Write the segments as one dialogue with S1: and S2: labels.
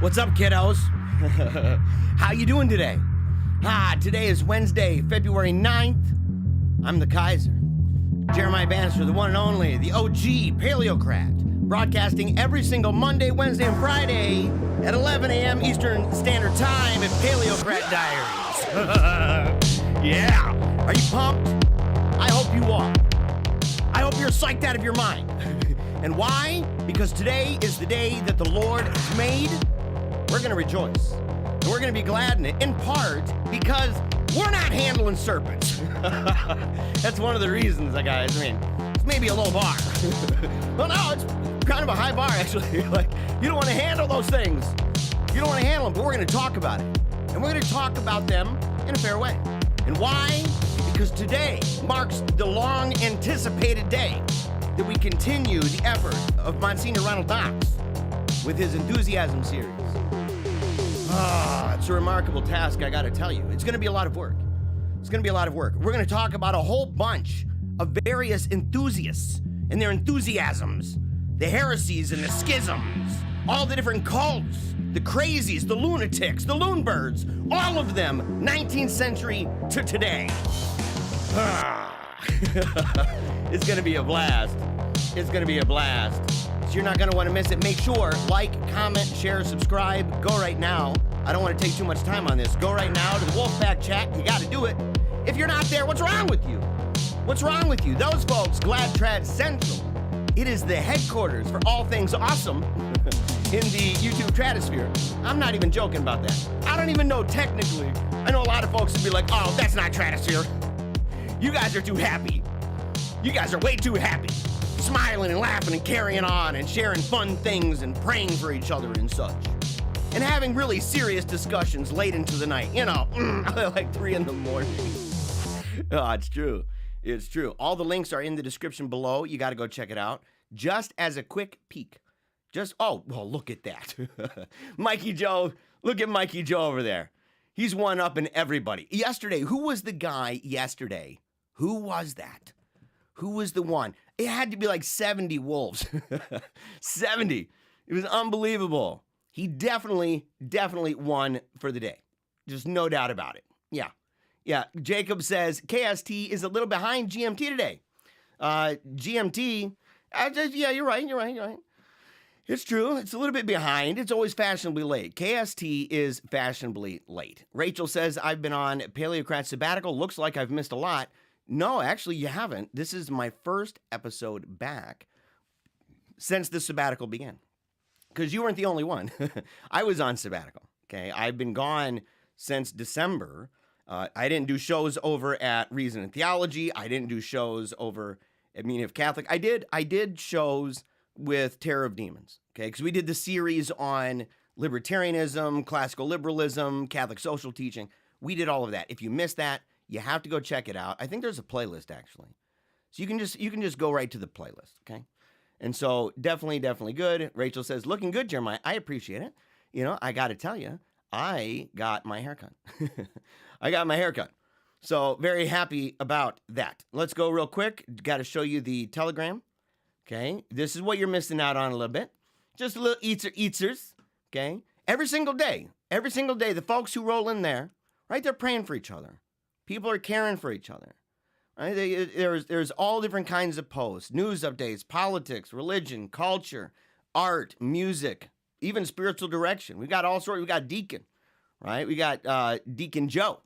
S1: What's up, kiddos? How you doing today? Today is Wednesday, February 9th. I'm the Kaiser. Jeremiah Bannister, the one and only, the OG Paleocrat, broadcasting every single Monday, Wednesday, and Friday at 11 a.m. Eastern Standard Time at PaleocratDiaries. Yeah. Are you pumped? I hope you are. I hope you're psyched out of your mind. And why? Because today is the day that the Lord has made. We're going to rejoice. And we're going to be glad in it, in part because we're not handling serpents. That's one of the reasons, guys. I mean, it's maybe a low bar. Well, no, it's kind of a high bar, actually. Like, you don't want to handle those things. You don't want to handle them, but we're going to talk about it. And we're going to talk about them in a fair way. And why? Because today marks the long-anticipated day that we continue the effort of Msgr Ronald Knox with his Enthusiasm series. It's a remarkable task, I gotta tell you. It's gonna be a lot of work. It's gonna be a lot of work. We're gonna talk about a whole bunch of various enthusiasts and their enthusiasms, the heresies and the schisms, all the different cults, the crazies, the lunatics, the loonbirds, all of them, 19th century to today. It's gonna be a blast. It's gonna be a blast. So you're not gonna wanna miss it. Make sure, like, comment, share, subscribe. Go right now. I don't wanna take too much time on this. Go right now to the Wolfpack chat. You gotta do it. If you're not there, what's wrong with you? What's wrong with you? Those folks, Glad Trad Central. It is the headquarters for all things awesome in the YouTube Tratosphere. I'm not even joking about that. I don't even know technically. I know a lot of folks would be like, oh, that's not Tratosphere. You guys are too happy. You guys are way too happy. Smiling and laughing and carrying on and sharing fun things and praying for each other and such. And having really serious discussions late into the night. You know, like 3 in the morning. Oh, it's true. It's true. All the links are in the description below. You got to go check it out. Just as a quick peek. Oh, well, look at that. Mikey Joe. Look at Mikey Joe over there. He's one up in everybody. Yesterday, who was the guy yesterday? Who was that? Who was the one? It had to be like 70 wolves. 70. It was unbelievable. He definitely won for the day. Just no doubt about it. Yeah. Jacob says, KST is a little behind GMT today. GMT, yeah, you're right. It's true. It's a little bit behind. It's always fashionably late. KST is fashionably late. Rachel says, I've been on Paleocrat sabbatical. Looks like I've missed a lot. No, actually, you haven't. This is my first episode back since the sabbatical began. Because you weren't the only one. I was on sabbatical, okay? I've been gone since December. I didn't do shows over at Reason and Theology. I didn't do shows over at Meaning of Catholic. I did shows with Terror of Demons, okay? Because we did the series on libertarianism, classical liberalism, Catholic social teaching. We did all of that. If you missed that, you have to go check it out. I think there's a playlist, actually. So you can just go right to the playlist, okay? And so definitely good. Rachel says, looking good, Jeremiah. I appreciate it. You know, I got to tell you, I got my haircut. I got my haircut. So very happy about that. Let's go real quick. Got to show you the Telegram. Okay. This is what you're missing out on a little bit. Just a little eatsers. Okay. Every single day, the folks who roll in there, right, they're praying for each other. People are caring for each other. Right? There's all different kinds of posts, news updates, politics, religion, culture, art, music, even spiritual direction. We got all sorts. We got Deacon, right? We got Deacon Joe.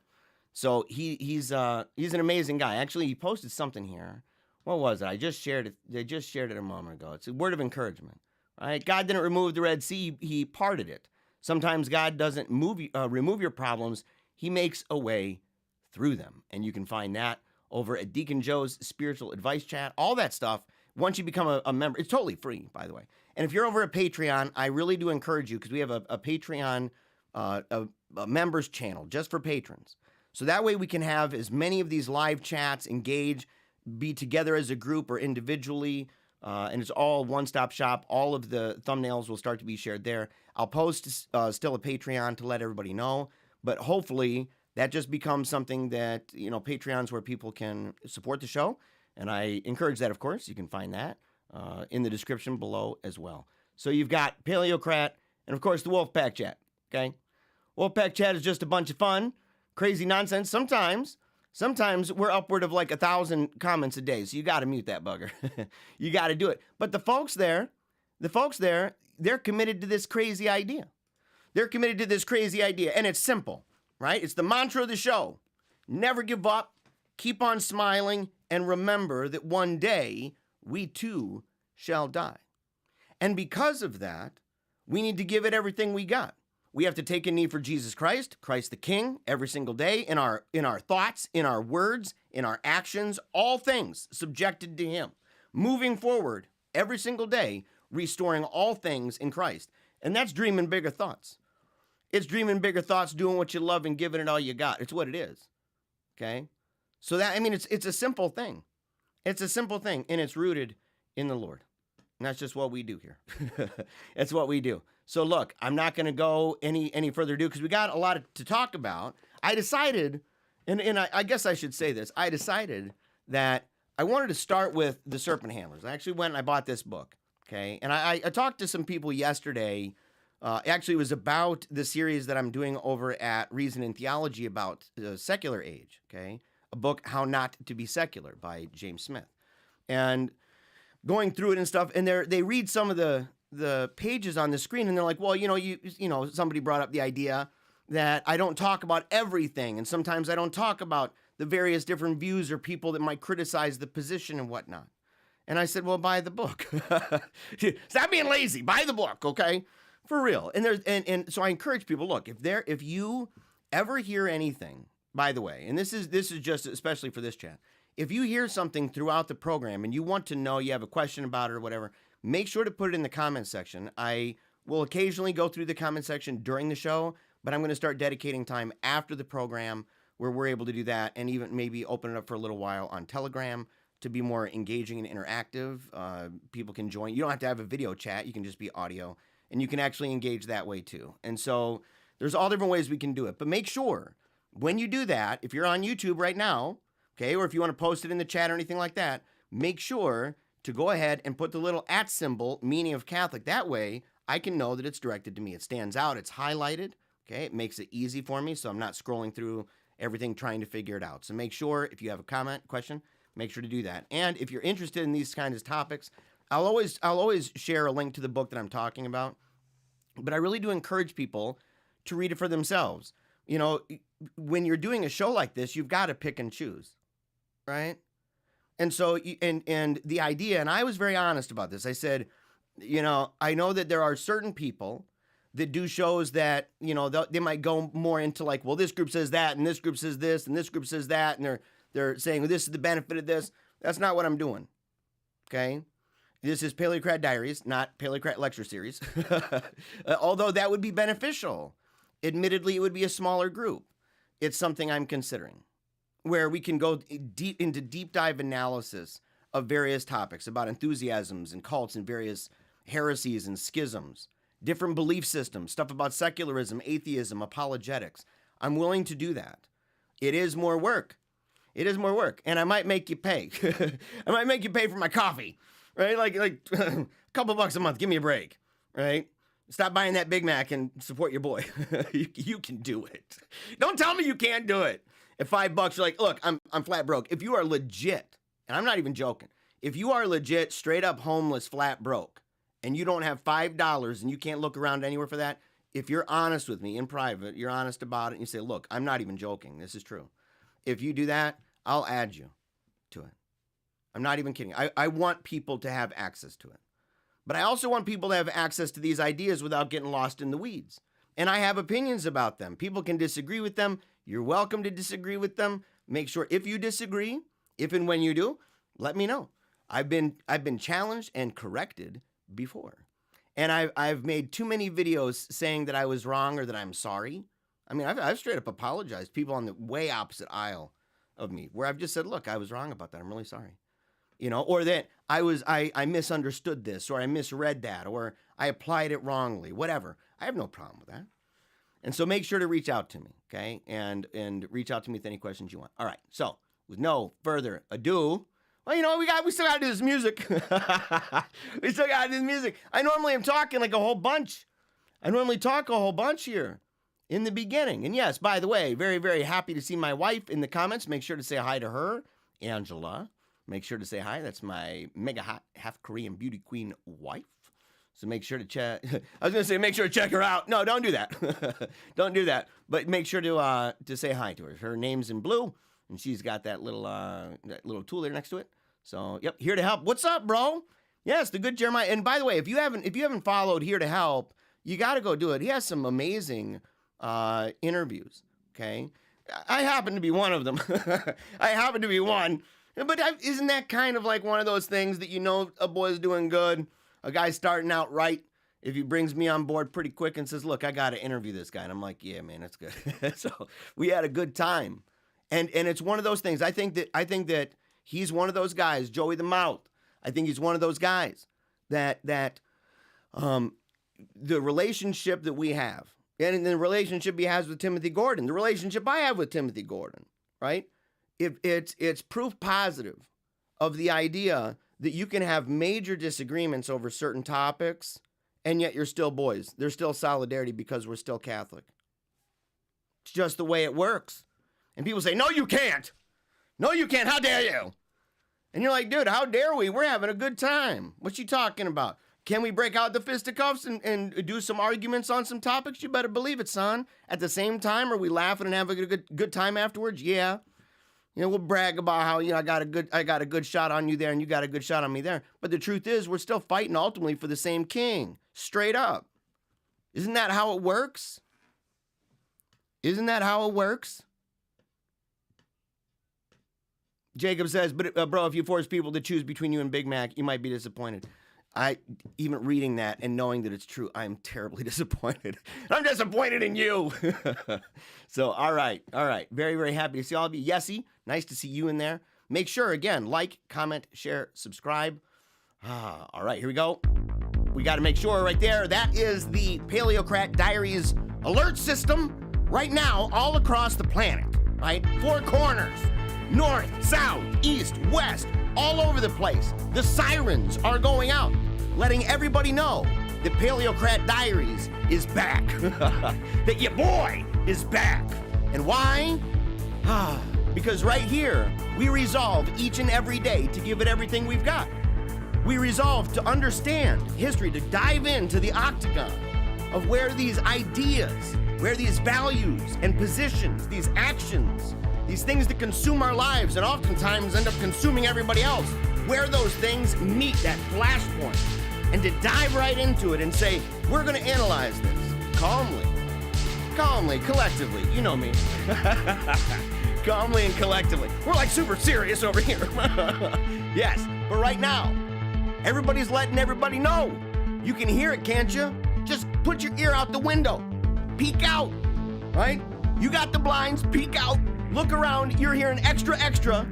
S1: So he's an amazing guy. Actually, he posted something here. What was it? I just shared it. They just shared it a moment ago. It's a word of encouragement. Right? God didn't remove the Red Sea. He parted it. Sometimes God doesn't remove your problems. He makes a way through them. And you can find that over at Deacon Joe's Spiritual Advice Chat. All that stuff, once you become a member, it's totally free, by the way. And if you're over at Patreon, I really do encourage you, because we have a Patreon a members channel just for patrons. So that way we can have as many of these live chats, engage, be together as a group or individually, and it's all one-stop shop. All of the thumbnails will start to be shared there. I'll post still a Patreon to let everybody know, but hopefully that just becomes something that, you know, Patreon's where people can support the show, and I encourage that, of course. You can find that in the description below as well. So you've got Paleocrat And of course, the Wolfpack chat, okay? Wolfpack chat is just a bunch of fun, crazy nonsense. Sometimes we're upward of like 1,000 comments a day, so you got to mute that bugger. You got to do it. But the folks there, they're committed to this crazy idea. They're committed to this crazy idea, and it's simple, right? It's the mantra of the show. Never give up, keep on smiling, and remember that one day we too shall die. And because of that, we need to give it everything we got. We have to take a knee for Jesus Christ, Christ the King, every single day in our thoughts, in our words, in our actions, all things subjected to him. Moving forward every single day, restoring all things in Christ. And that's dreaming bigger thoughts. It's dreaming bigger thoughts, doing what you love and giving it all you got. It's what it is. Okay? So that, I mean, it's a simple thing. It's a simple thing, and it's rooted in the Lord. And that's just what we do here. It's what we do. So look, I'm not going to go any further ado because we got a lot to talk about. I decided, and I guess I should say this, I decided that I wanted to start with the Serpent Handlers. I actually went and I bought this book, okay? And I talked to some people yesterday. Actually, it was about the series that I'm doing over at Reason and Theology about the secular age, okay? A book, How Not to Be Secular by James Smith. And going through it and stuff, and they read some of the pages on the screen, and they're like, well, you know, somebody brought up the idea that I don't talk about everything, and sometimes I don't talk about the various different views or people that might criticize the position and whatnot. And I said, well, buy the book. Stop being lazy. Buy the book, okay? For real. And so I encourage people, look, if you ever hear anything, by the way, and this is just especially for this chat, if you hear something throughout the program and you want to know, you have a question about it or whatever, make sure to put it in the comment section. I will occasionally go through the comment section during the show, but I'm going to start dedicating time after the program where we're able to do that, and even maybe open it up for a little while on Telegram to be more engaging and interactive. People can join. You don't have to have a video chat. You can just be audio, and you can actually engage that way too. And so there's all different ways we can do it. But make sure when you do that, if you're on YouTube right now, okay, or if you want to post it in the chat or anything like that, make sure to go ahead and put the little @ symbol, meaning of Catholic. That way, I can know that it's directed to me. It stands out. It's highlighted. Okay, it makes it easy for me, so I'm not scrolling through everything trying to figure it out. So make sure, if you have a comment, question, make sure to do that. And if you're interested in these kinds of topics, I'll always share a link to the book that I'm talking about. But I really do encourage people to read it for themselves. You know, when you're doing a show like this, you've got to pick and choose. Right? And so, and the idea, and I was very honest about this. I said, you know, I know that there are certain people that do shows that, you know, they might go more into like, well, this group says that, and this group says this, and this group says that, and they're saying, well, this is the benefit of this. That's not what I'm doing. Okay? This is PaleocratDiaries, not Paleocrat Lecture Series. Although that would be beneficial. Admittedly, it would be a smaller group. It's something I'm considering, where we can go deep into deep dive analysis of various topics about enthusiasms and cults and various heresies and schisms, different belief systems, stuff about secularism, atheism, apologetics. I'm willing to do that. It is more work. It is more work. And I might make you pay. I might make you pay for my coffee, right? Like a couple bucks a month. Give me a break, right? Stop buying that Big Mac and support your boy. You can do it. Don't tell me you can't do it. At $5, you're like, look, I'm flat broke. If you are legit, and I'm not even joking, if you are legit, straight up homeless, flat broke, and you don't have $5 and you can't look around anywhere for that, if you're honest with me in private, you're honest about it, and you say, look, I'm not even joking. This is true. If you do that, I'll add you to it. I'm not even kidding. I want people to have access to it. But I also want people to have access to these ideas without getting lost in the weeds. And I have opinions about them. People can disagree with them. You're welcome to disagree with them. Make sure if you disagree, if and when you do, let me know. I've been challenged and corrected before. And I've made too many videos saying that I was wrong or that I'm sorry. I mean, I've straight up apologized. People on the way opposite aisle of me, where I've just said, look, I was wrong about that. I'm really sorry. You know, or that I misunderstood this, or I misread that, or I applied it wrongly, whatever. I have no problem with that. And so make sure to reach out to me, okay? And reach out to me with any questions you want. All right, so with no further ado, well, you know, we still got to do this music. We still got to do this music. I normally am talking like a whole bunch. I normally talk a whole bunch here in the beginning. And yes, by the way, very, very happy to see my wife in the comments. Make sure to say hi to her, Angela. Make sure to say hi. That's my mega hot half Korean beauty queen wife. So make sure to check. I was going to say make sure to check her out. No, don't do that. Don't do that. But make sure to say hi to her. Her name's in blue, and she's got that little tool there next to it. So, yep, here to help. What's up, bro? Yes, the good Jeremiah. And by the way, if you haven't followed Here to Help, you got to go do it. He has some amazing interviews. Okay, I happen to be one of them. I happen to be one. But isn't that kind of like one of those things that you know a boy's doing good, a guy's starting out right, if he brings me on board pretty quick and says, look, I got to interview this guy. And I'm like, yeah, man, that's good. So we had a good time. And it's one of those things. I think that he's one of those guys, Joey the Mouth. I think he's one of those guys that the relationship that we have, and the relationship he has with Timothy Gordon, the relationship I have with Timothy Gordon, right? It's proof positive of the idea that you can have major disagreements over certain topics, and yet you're still boys. There's still solidarity because we're still Catholic. It's just the way it works. And people say, no, you can't. No, you can't. How dare you? And you're like, dude, how dare we? We're having a good time. What you talking about? Can we break out the fisticuffs and do some arguments on some topics? You better believe it, son. At the same time, are we laughing and having a good time afterwards? Yeah. You know, we'll brag about how, I got a good shot on you there and you got a good shot on me there. But the truth is, we're still fighting ultimately for the same king. Straight up. Isn't that how it works? Isn't that how it works? Jacob says, but bro, if you force people to choose between you and Big Mac, you might be disappointed. Even reading that and knowing that it's true, I'm terribly disappointed. I'm disappointed in you. So, all right. Very, very happy to see all of you. Yesy, nice to see you in there. Make sure, again, like, comment, share, subscribe. All right, here we go. We got to make sure right there. That is the PaleocratDiaries alert system right now all across the planet, right? 4 corners. North, south, east, west, all over the place. The sirens are going out, letting everybody know that PaleocratDiaries is back. That your boy is back. And why? Because right here, we resolve each and every day to give it everything we've got. We resolve to understand history, to dive into the octagon of where these ideas, where these values and positions, these actions, these things that consume our lives and oftentimes end up consuming everybody else, where those things meet that flashpoint, and to dive right into it and say, we're going to analyze this calmly, collectively. You know me. Calmly and collectively. We're like super serious over here. Yes, but right now, everybody's letting everybody know. You can hear it, can't you? Just put your ear out the window. Peek out, right? You got the blinds, peek out. Look around, you're hearing extra.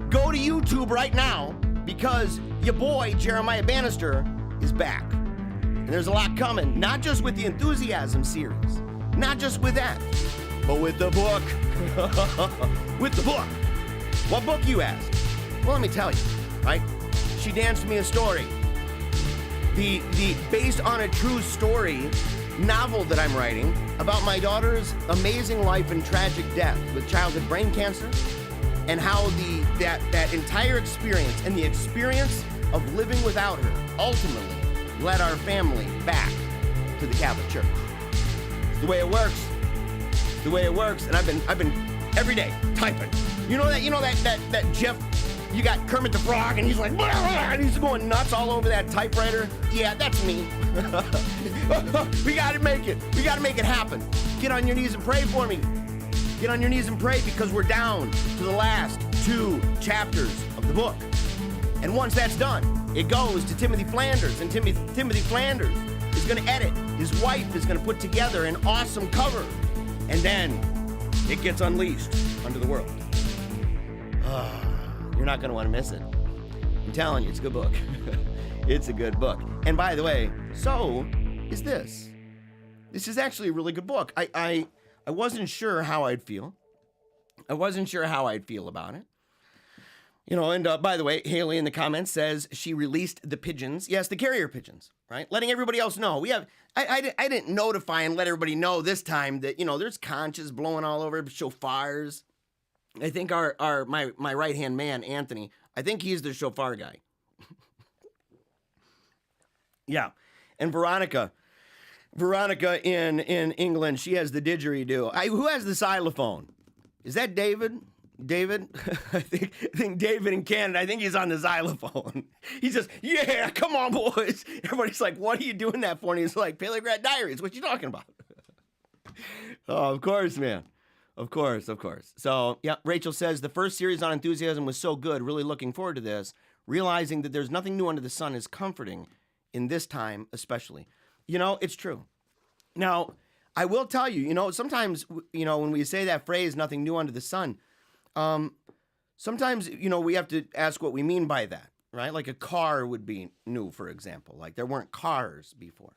S1: Go to YouTube right now because your boy, Jeremiah Bannister, is back. And there's a lot coming, not just with the Enthusiasm series, not just with that, but with the book. With the book. What book, you ask? Well, let me tell you, right? She Danced Me a Story. The based on a true story novel that I'm writing about my daughter's amazing life and tragic death with childhood brain cancer, and how that entire experience and the experience of living without her ultimately led our family back to the Catholic Church. It's the way it works. It's the way it works. And I've been every day typing. You know that GIF? You got Kermit the Frog, and he's like, blah, blah, and he's going nuts all over that typewriter. Yeah, that's me. We got to make it. We got to make it happen. Get on your knees and pray for me. Get on your knees and pray because we're down to the last 2 chapters of the book. And once that's done, it goes to Timothy Flanders, and Timothy Flanders is going to edit. His wife is going to put together an awesome cover, and then it gets unleashed onto the world. You're not going to want to miss it. I'm telling you, it's a good book. It's a good book. And by the way, so is this. This is actually a really good book. I wasn't sure how I'd feel. I wasn't sure how I'd feel about it. And by the way, Haley in the comments says she released the pigeons. Yes, the carrier pigeons, right? Letting everybody else know. I didn't notify and let everybody know this time that, there's conches blowing all over, shofars. I think my right-hand man, Anthony, I think he's the shofar guy. Yeah. And Veronica in England, she has the didgeridoo. Who has the xylophone? Is that David? I think David in Canada, I think he's on the xylophone. He's just, yeah, come on, boys. Everybody's like, what are you doing that for? And he's like, PaleocratDiaries, what you talking about? Oh, of course, man. Of course. So, yeah, Rachel says, the first series on enthusiasm was so good, really looking forward to this. Realizing that there's nothing new under the sun is comforting in this time, especially. It's true. Now, I will tell you, sometimes, when we say that phrase, nothing new under the sun, sometimes, we have to ask what we mean by that, right? Like a car would be new, for example. Like there weren't cars before,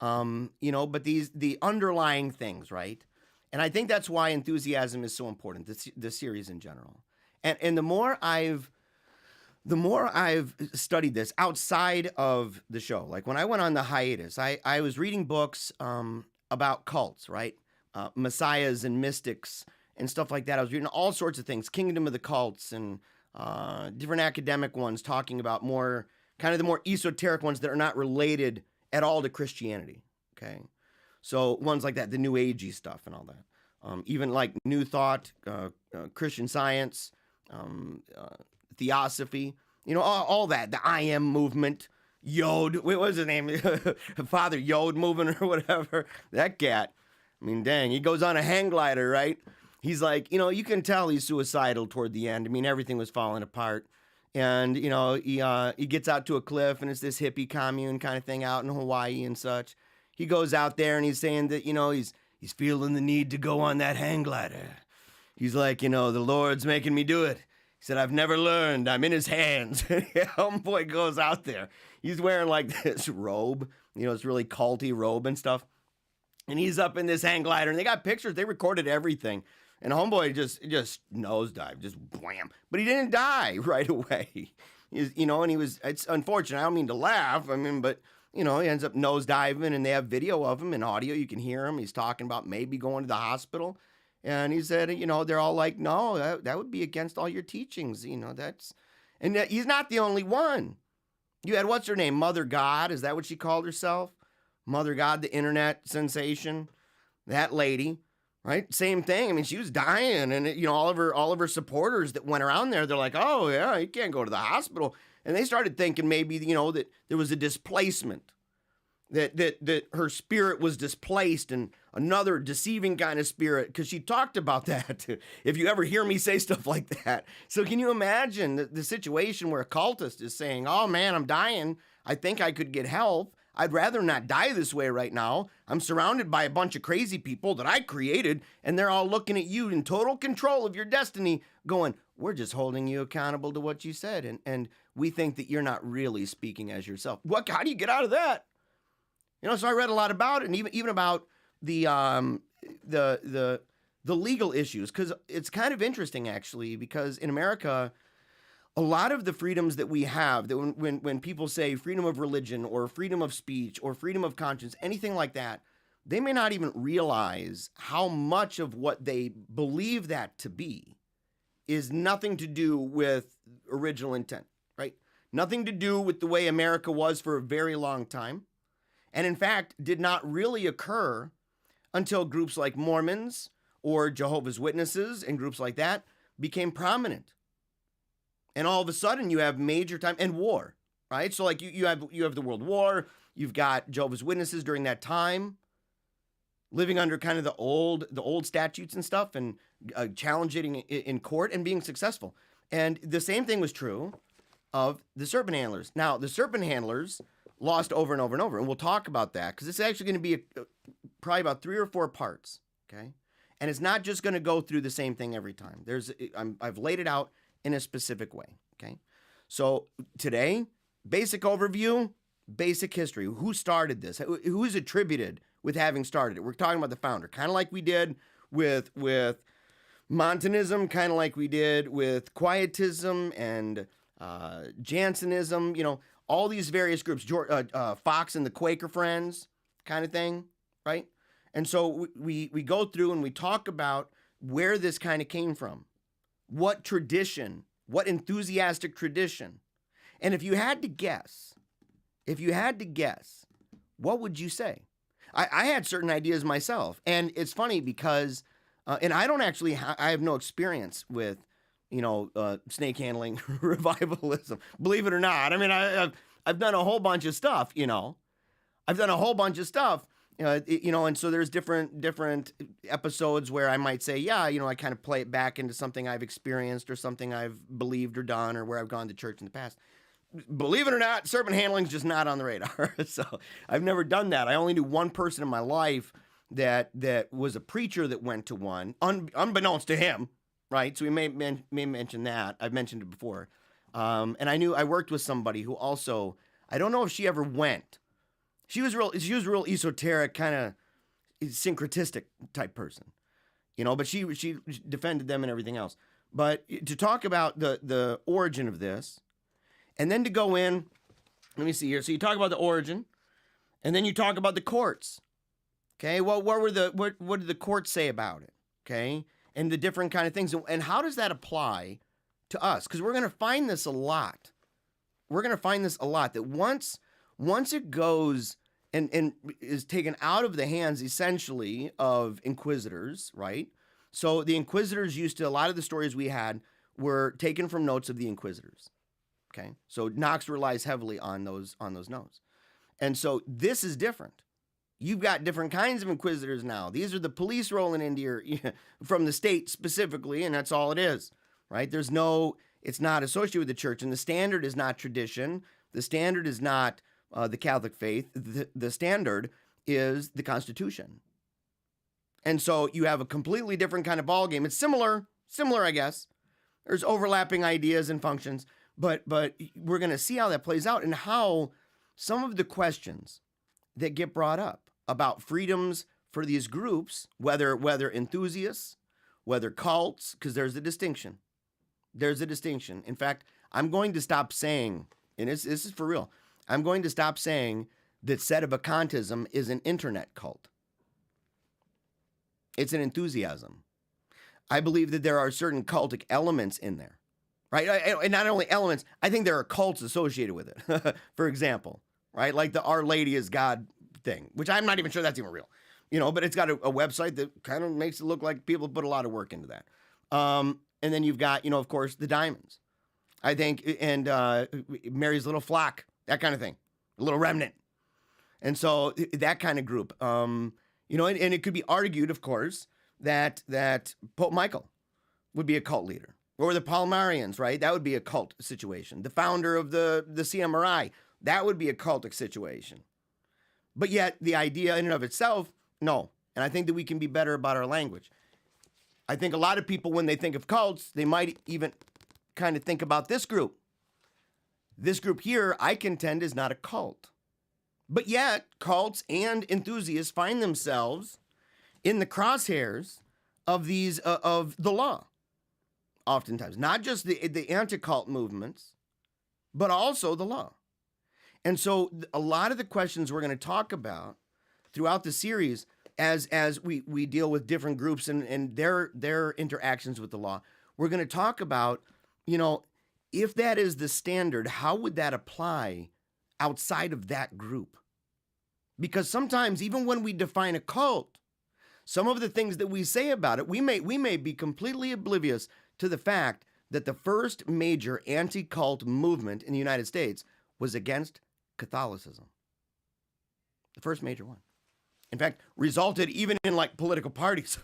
S1: but the underlying things, right? And I think that's why enthusiasm is so important, the series in general. And the more I've studied this outside of the show, like when I went on the hiatus, I was reading books about cults, right? Messiahs and mystics and stuff like that. I was reading all sorts of things, Kingdom of the Cults and different academic ones talking about the more esoteric ones that are not related at all to Christianity, okay? So ones like that, the New Agey stuff and all that. Even like New Thought, Christian Science, Theosophy, all that, the I Am movement, Yod, what was his name? Father Yod movement or whatever. That cat, I mean, dang, he goes on a hang glider, right? He's like, you can tell he's suicidal toward the end. I mean, everything was falling apart. And, he gets out to a cliff and it's this hippie commune kind of thing out in Hawaii and such. He goes out there and he's saying that, he's feeling the need to go on that hang glider. He's like, the Lord's making me do it. He said, I've never learned. I'm in his hands. Homeboy goes out there. He's wearing like this robe, this really culty robe and stuff. And he's up in this hang glider and they got pictures. They recorded everything. And homeboy just nosedived, just wham. But he didn't die right away. It's unfortunate. I don't mean to laugh. I mean, but, he ends up nosediving and they have video of him and audio. You can hear him. He's talking about maybe going to the hospital. And he said, they're all like, no, that would be against all your teachings. And he's not the only one. You had, what's her name? Mother God. Is that what she called herself? Mother God, the internet sensation. That lady. Right? Same thing. I mean, she was dying and, all of her supporters that went around there, they're like, oh yeah, you can't go to the hospital. And they started thinking maybe, that there was a displacement, that her spirit was displaced and another deceiving kind of spirit. Cause she talked about that. If you ever hear me say stuff like that. So can you imagine the situation where a cultist is saying, oh man, I'm dying. I think I could get help. I'd rather not die this way right now. I'm surrounded by a bunch of crazy people that I created, and they're all looking at you in total control of your destiny, going, we're just holding you accountable to what you said, and we think that you're not really speaking as yourself. How do you get out of that? So I read a lot about it, and even about the legal issues, because it's kind of interesting, actually, because in America, a lot of the freedoms that we have, that when people say freedom of religion or freedom of speech or freedom of conscience, anything like that, they may not even realize how much of what they believe that to be is nothing to do with original intent, right? Nothing to do with the way America was for a very long time. And in fact, did not really occur until groups like Mormons or Jehovah's Witnesses and groups like that became prominent. And all of a sudden you have major time and war, right? So like you have the World War, you've got Jehovah's Witnesses during that time living under kind of the old statutes and stuff and challenging in court and being successful. And the same thing was true of the Serpent Handlers. Now, the Serpent Handlers lost over and over and over, and we'll talk about that because it's actually going to be probably about 3 or 4 parts, okay? And it's not just going to go through the same thing every time. I've laid it out in a specific way, okay? So today, basic overview, basic history. Who started this? Who is attributed with having started it? We're talking about the founder, kind of like we did with Montanism, kind of like we did with Quietism and Jansenism, all these various groups, Fox and the Quaker Friends kind of thing, right? And so we go through and we talk about where this kind of came from, what tradition, what enthusiastic tradition. And if you had to guess, what would you say? I had certain ideas myself, and it's funny because, and I don't actually, I have no experience with, snake handling revivalism. Believe it or not, I mean, I've done a whole bunch of stuff. I've done a whole bunch of stuff. And so there's different episodes where I might say, yeah, I kind of play it back into something I've experienced or something I've believed or done or where I've gone to church in the past. Believe it or not, serpent handling is just not on the radar. So I've never done that. I only knew one person in my life that was a preacher that went to one, unbeknownst to him, right? So we may mention that. I've mentioned it before. And I worked with somebody who also, I don't know if she ever went. She was real esoteric, kind of syncretistic type person, but she defended them and everything else. But to talk about the origin of this, and then to go in, let me see here. So you talk about the origin, and then you talk about the courts. Okay, well, what did the courts say about it? Okay, and the different kind of things, and how does that apply to us? Because we're going to find this a lot. That once it goes and is taken out of the hands, essentially, of inquisitors, right? So the inquisitors a lot of the stories we had were taken from notes of the inquisitors. Okay, so Knox relies heavily on those notes. And so this is different. You've got different kinds of inquisitors now. These are the police rolling into your, from the state specifically, and that's all it is, right? It's not associated with the church, and the standard is not tradition. The standard is not the Catholic faith. The standard is the Constitution. And so you have a completely different kind of ballgame. It's similar, I guess. There's overlapping ideas and functions. But we're going to see how that plays out and how some of the questions that get brought up about freedoms for these groups, whether enthusiasts, whether cults, because there's a distinction. In fact, I'm going to stop saying, and this is for real, I'm going to stop saying that sedevacantism is an internet cult. It's an enthusiasm. I believe that there are certain cultic elements in there. Right? And not only elements, I think there are cults associated with it. For example, right? Like the Our Lady is God thing, which I'm not even sure that's even real. But it's got a website that kind of makes it look like people put a lot of work into that. And then you've got, of course, the diamonds. I think, and Mary's Little Flock, that kind of thing. A little remnant. And so that kind of group. And it could be argued, of course, that Pope Michael would be a cult leader. Or the Palmarians, right? That would be a cult situation. The founder of the CMRI, that would be a cultic situation. But yet, the idea in and of itself, no. And I think that we can be better about our language. I think a lot of people, when they think of cults, they might even kind of think about this group. This group here, I contend, is not a cult. But yet, cults and enthusiasts find themselves in the crosshairs of the law. Oftentimes, not just the anti-cult movements, but also the law. And so a lot of the questions we're going to talk about throughout the series as we deal with different groups and their interactions with the law, we're going to talk about, if that is the standard, how would that apply outside of that group? Because sometimes, even when we define a cult, some of the things that we say about it, we may be completely oblivious to the fact that the first major anti-cult movement in the United States was against Catholicism. The first major one. In fact, resulted even in political parties,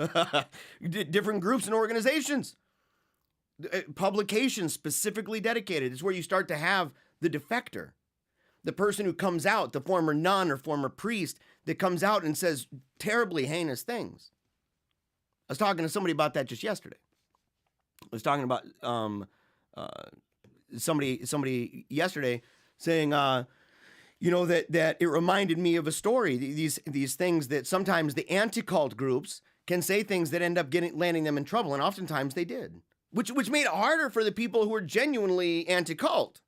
S1: different groups and organizations, publications specifically dedicated. It's where you start to have the defector, the person who comes out, the former nun or former priest that comes out and says terribly heinous things. I was talking to somebody about that just yesterday. I was talking about somebody yesterday saying, that it reminded me of a story. These things that sometimes the anti-cult groups can say things that end up landing them in trouble, and oftentimes they did, which made it harder for the people who were genuinely anti-cult,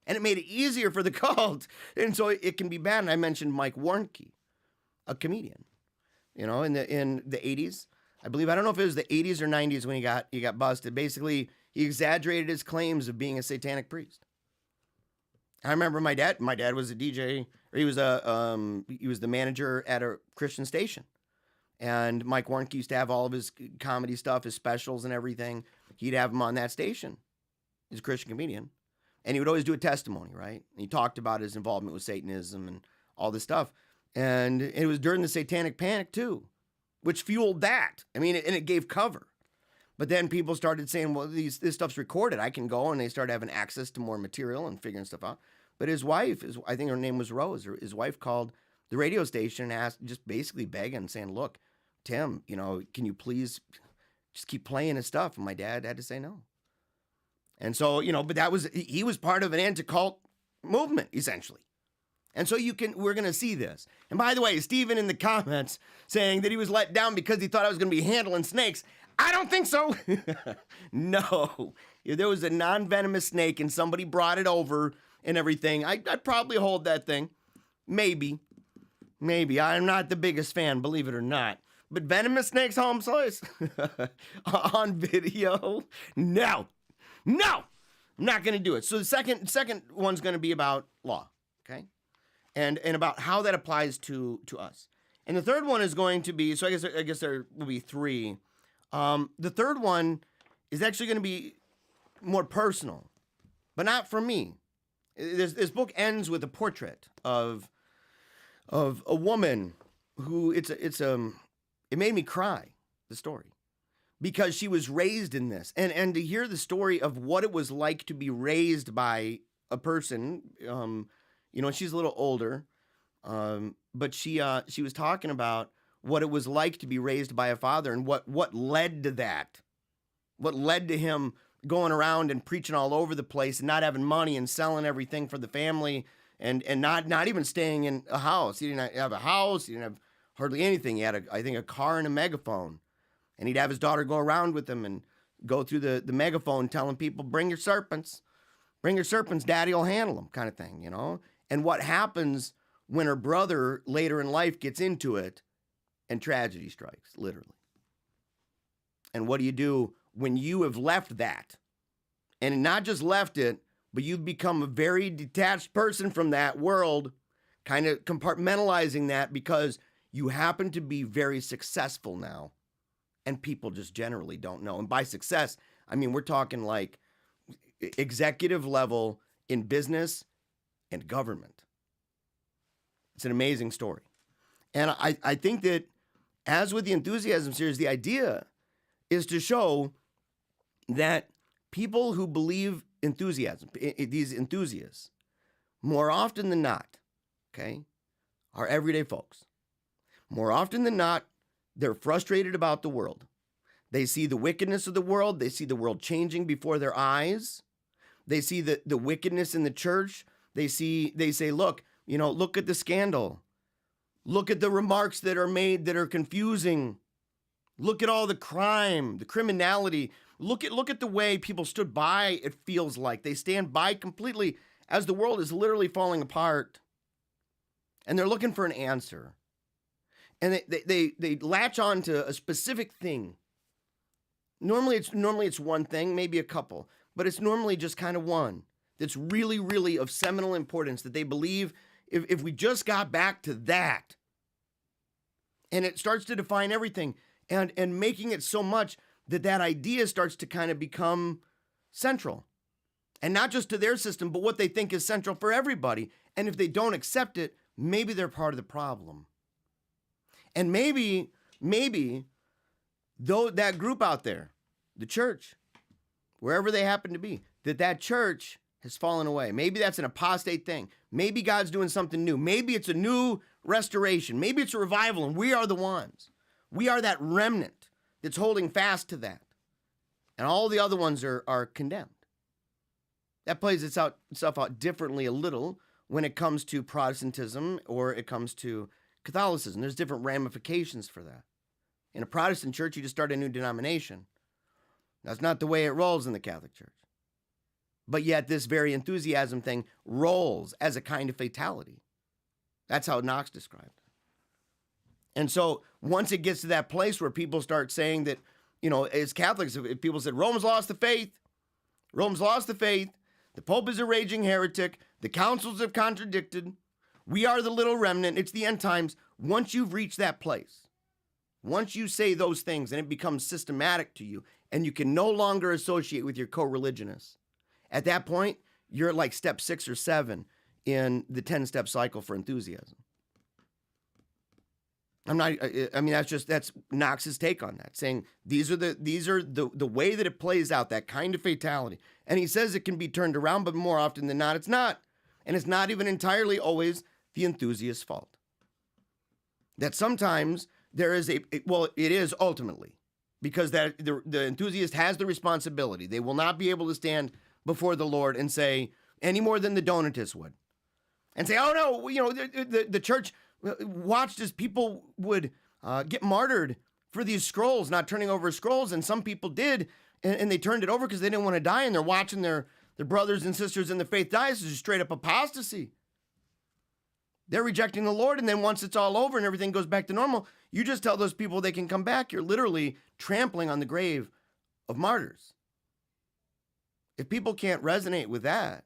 S1: and it made it easier for the cult, and so it can be bad. And I mentioned Mike Warnke, a comedian, in the 80s, I believe. I don't know if it was the 80s or 90s when he got busted. Basically, he exaggerated his claims of being a satanic priest. I remember my dad was a DJ, or he was the manager at a Christian station. And Mike Warnke used to have all of his comedy stuff, his specials and everything. He'd have him on that station. He's a Christian comedian. And he would always do a testimony, right? And he talked about his involvement with Satanism and all this stuff. And it was during the Satanic Panic, too, which fueled that. I mean, and it gave cover. But then people started saying, well, this stuff's recorded. I can go. And they started having access to more material and figuring stuff out. But his wife, I think her name was Rose, his wife called the radio station and asked, just basically begging, saying, look, Tim, can you please just keep playing his stuff? And my dad had to say no. And so, but he was part of an anti-cult movement, essentially. And so we're going to see this. And by the way, Stephen in the comments saying that he was let down because he thought I was going to be handling snakes. I don't think so. No. If there was a non-venomous snake and somebody brought it over and everything, I'd probably hold that thing. Maybe. I'm not the biggest fan, believe it or not. But venomous snakes, home slice on video? No. I'm not going to do it. So the second one's going to be about law, okay? And about how that applies to us. And the third one is going to be, so I guess there will be three. The third one is actually going to be more personal, but not for me. This book ends with a portrait of a woman who it made me cry, the story, because she was raised in this, and to hear the story of what it was like to be raised by a person. She's a little older, but she was talking about what it was like to be raised by a father and what led to that, what led to him going around and preaching all over the place and not having money and selling everything for the family and not even staying in a house. He didn't have a house. He didn't have hardly anything. He had, I think, a car and a megaphone. And he'd have his daughter go around with him and go through the megaphone telling people, bring your serpents, daddy will handle them, kind of thing, And what happens when her brother later in life gets into it and tragedy strikes, literally. And what do you do when you have left that? And not just left it, but you've become a very detached person from that world, kind of compartmentalizing that because you happen to be very successful now. And people just generally don't know. And by success, I mean, we're talking like executive level in business and government. It's an amazing story. And I think that as with the Enthusiasm series, the idea is to show that people who believe enthusiasm, these enthusiasts, more often than not, okay, are everyday folks. More often than not, they're frustrated about the world. They see the wickedness of the world. They see the world changing before their eyes. They see the wickedness in the church. They say, look at the scandal. Look at the remarks that are made that are confusing. Look at all the crime, the criminality. Look at the way people stood by, it feels like. They stand by completely as the world is literally falling apart. And they're looking for an answer. And they latch on to a specific thing. Normally it's one thing, maybe a couple, but it's normally just kind of one that's really, really of seminal importance that they believe if we just got back to that. And it starts to define everything and making it so much that idea starts to kind of become central. And not just to their system, but what they think is central for everybody. And if they don't accept it, maybe they're part of the problem. And maybe though that group out there, the church, wherever they happen to be, that church has fallen away. Maybe that's an apostate thing. Maybe God's doing something new. Maybe it's a new restoration. Maybe it's a revival, and we are the ones. We are that remnant that's holding fast to that. And all the other ones are condemned. That plays itself out differently a little when it comes to Protestantism or it comes to Catholicism. There's different ramifications for that. In a Protestant church, you just start a new denomination. That's not the way it rolls in the Catholic Church. But yet this very enthusiasm thing rolls as a kind of fatality. That's how Knox described it. And so once it gets to that place where people start saying that, as Catholics, if people said, Rome's lost the faith, the Pope is a raging heretic, the councils have contradicted, we are the little remnant, it's the end times. Once you've reached that place, once you say those things and it becomes systematic to you and you can no longer associate with your co-religionists, at that point, you're like step 6 or 7 in the 10-step cycle for enthusiasm. That's Knox's take on that, saying these are the way that it plays out, that kind of fatality. And he says it can be turned around, but more often than not, it's not. And it's not even entirely always the enthusiast's fault. That sometimes there is it is ultimately, because that the enthusiast has the responsibility. They will not be able to stand before the Lord and say, any more than the Donatists would, and say, oh no, the church watched as people would get martyred for these scrolls, not turning over scrolls, and some people did, and they turned it over because they didn't want to die, and they're watching their brothers and sisters in the faith die. This is straight up apostasy. They're rejecting the Lord, and then once it's all over and everything goes back to normal, you just tell those people they can come back. You're literally trampling on the grave of martyrs. If people can't resonate with that,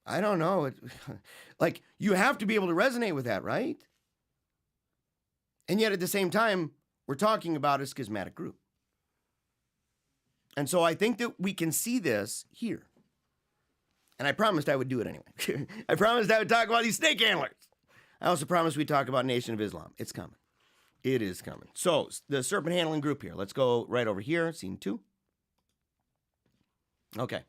S1: I don't know. Like, you have to be able to resonate with that, right? And yet at the same time, we're talking about a schismatic group. And so I think that we can see this here. And I promised I would do it anyway. I promised I would talk about these snake handlers. I also promised we'd talk about Nation of Islam. It's coming. It is coming. So the serpent handling group here. Let's go right over here. Scene 2. Okay.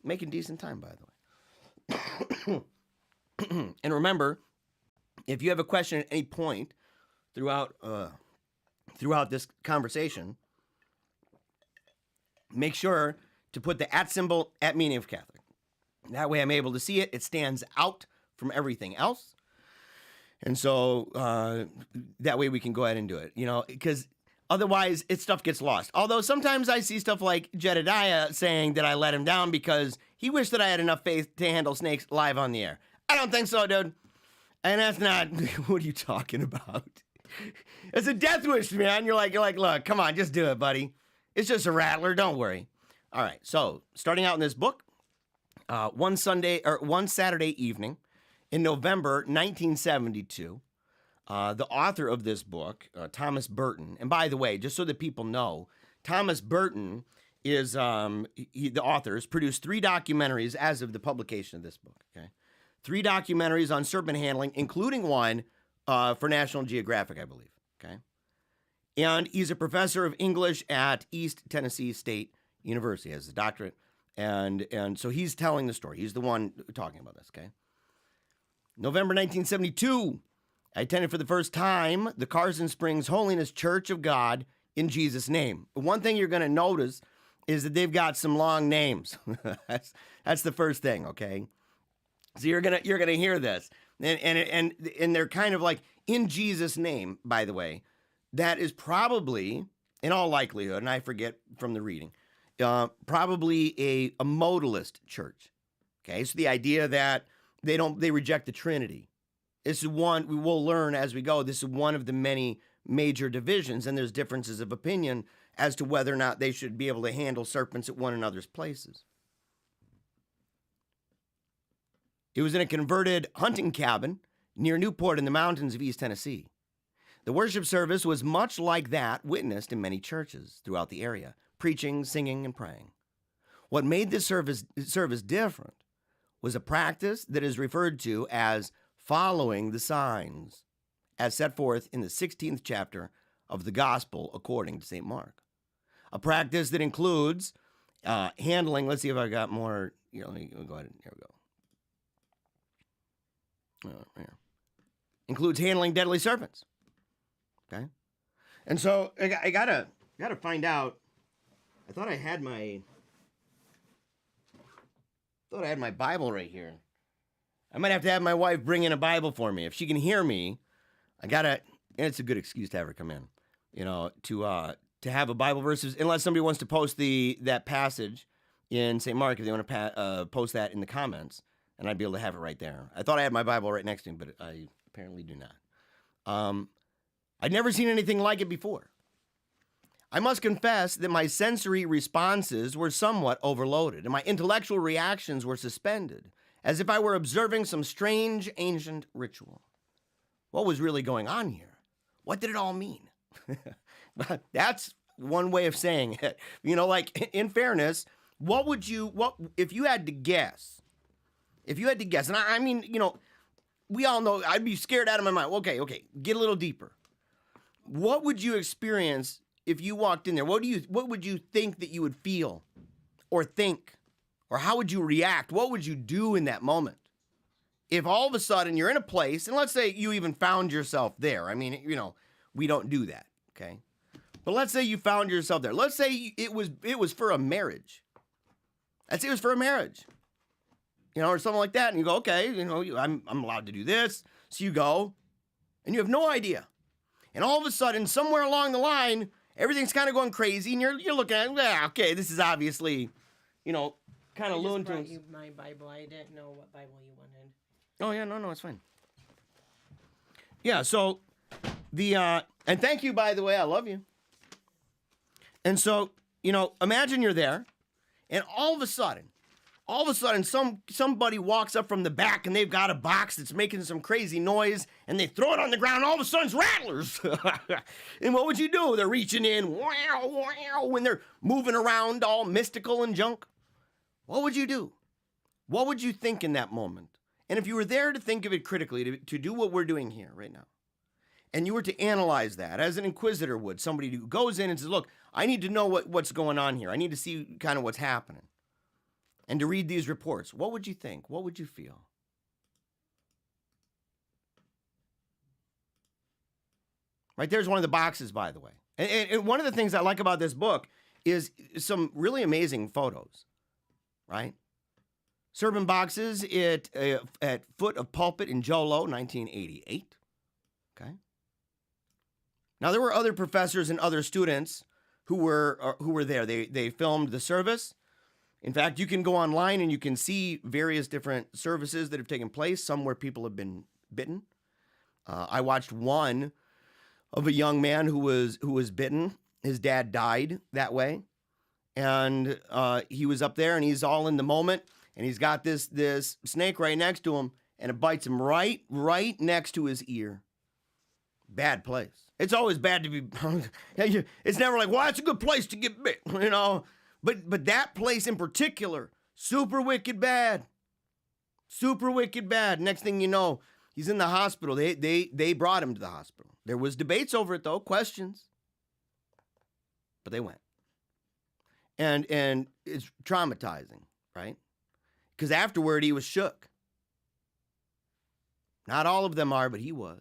S1: Making decent time, by the way. And remember, if you have a question at any point throughout this conversation, make sure to put the @ symbol at Meaning of Catholic. That way I'm able to see it. It stands out from everything else. And so that way we can go ahead and do it, because otherwise stuff gets lost. Although sometimes I see stuff like Jedediah saying that I let him down because he wished that I had enough faith to handle snakes live on the air. I don't think so, dude. And that's not, what are you talking about? It's a death wish, man. You're like, look, come on, just do it, buddy. It's just a rattler, don't worry. All right, so starting out in this book, one Saturday evening in November 1972, the author of this book, Thomas Burton, and by the way, just so that people know, Thomas Burton is, the author has produced 3 documentaries as of the publication of this book, okay? 3 documentaries on serpent handling, including one for National Geographic, I believe, okay? And he's a professor of English at East Tennessee State University, has a doctorate, and so he's telling the story. He's the one talking about this, okay? November 1972, I attended for the first time the Carson Springs Holiness Church of God in Jesus' name. One thing you're going to notice is that they've got some long names. That's the first thing, okay? So you're gonna hear this, and they're kind of like in Jesus' name. By the way, that is probably, in all likelihood, and I forget from the reading, probably a modalist church. Okay, so the idea that they reject the Trinity. This is one we will learn as we go. This is one of the many major divisions, and there's differences of opinion as to whether or not they should be able to handle serpents at one another's places. It was in a converted hunting cabin near Newport in the mountains of East Tennessee. The worship service was much like that witnessed in many churches throughout the area, preaching, singing, and praying. What made this service different was a practice that is referred to as following the signs, as set forth in the 16th chapter of the Gospel according to St. Mark. A practice that includes handling, let's see if I got more, let me go ahead, here we go. Here. Includes handling deadly serpents. Okay, and so I gotta find out. I thought I had my Bible right here. I might have to have my wife bring in a Bible for me if she can hear me. And it's a good excuse to have her come in. to have a Bible verse, unless somebody wants to post that passage in St. Mark, if they want to post that in the comments, and I'd be able to have it right there. I thought I had my Bible right next to me, but I apparently do not. I'd never seen anything like it before. I must confess that my sensory responses were somewhat overloaded, and my intellectual reactions were suspended, as if I were observing some strange ancient ritual. What was really going on here? What did it all mean? That's one way of saying it. Like, in fairness, what if you had to guess? If you had to guess, and I mean, we all know I'd be scared out of my mind. Okay, get a little deeper. What would you experience if you walked in there? What would you think that you would feel or think? Or how would you react? What would you do in that moment? If all of a sudden you're in a place, and let's say you even found yourself there. I mean, we don't do that, okay? But let's say you found yourself there. Let's say it was for a marriage. Let's say it was for a marriage. Or something like that. And you go, okay, I'm allowed to do this. So you go, and you have no idea. And all of a sudden, somewhere along the line, everything's kind of going crazy, and you're looking at, okay, this is obviously, kind of loon tunes.
S2: I just brought you my Bible. I didn't know what Bible you wanted.
S1: Oh, yeah, no, it's fine. Yeah, so and thank you, by the way, I love you. And so, imagine you're there, and all of a sudden, somebody walks up from the back, and they've got a box that's making some crazy noise, and they throw it on the ground, and all of a sudden it's rattlers. And what would you do? They're reaching in, wow, wow, when they're moving around all mystical and junk. What would you do? What would you think in that moment? And if you were there to think of it critically, to do what we're doing here right now, and you were to analyze that as an inquisitor would, somebody who goes in and says, look, I need to know what's going on here. I need to see kind of what's happening. And to read these reports, what would you think? What would you feel? Right there's one of the boxes, by the way. And one of the things I like about this book is some really amazing photos, right? Serpent boxes at foot of pulpit in Jolo, 1988. Okay. Now, there were other professors and other students who were there. They filmed the service. In fact, you can go online and you can see various different services that have taken place, some where people have been bitten. I watched one of a young man who was bitten. His dad died that way. And he was up there and he's all in the moment. And he's got this snake right next to him, and it bites him right next to his ear. Bad place. It's always bad to be. It's never like, well, it's a good place to get bit, But that place in particular, super wicked bad. Super wicked bad. Next thing you know, he's in the hospital. They brought him to the hospital. There was debates over it though, questions, but they went. And it's traumatizing, right? Because afterward, he was shook. Not all of them are, but he was.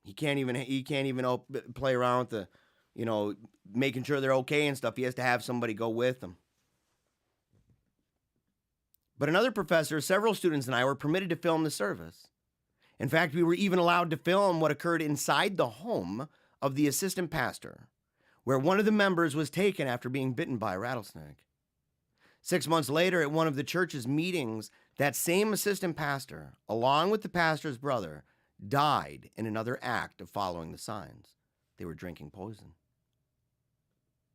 S1: He can't even play around with the, making sure they're okay and stuff. He has to have somebody go with him. But another professor, several students, and I were permitted to film the service. In fact, we were even allowed to film what occurred inside the home of the assistant pastor, where one of the members was taken after being bitten by a rattlesnake. 6 months later, at one of the church's meetings, that same assistant pastor, along with the pastor's brother, died in another act of following the signs. They were drinking poison.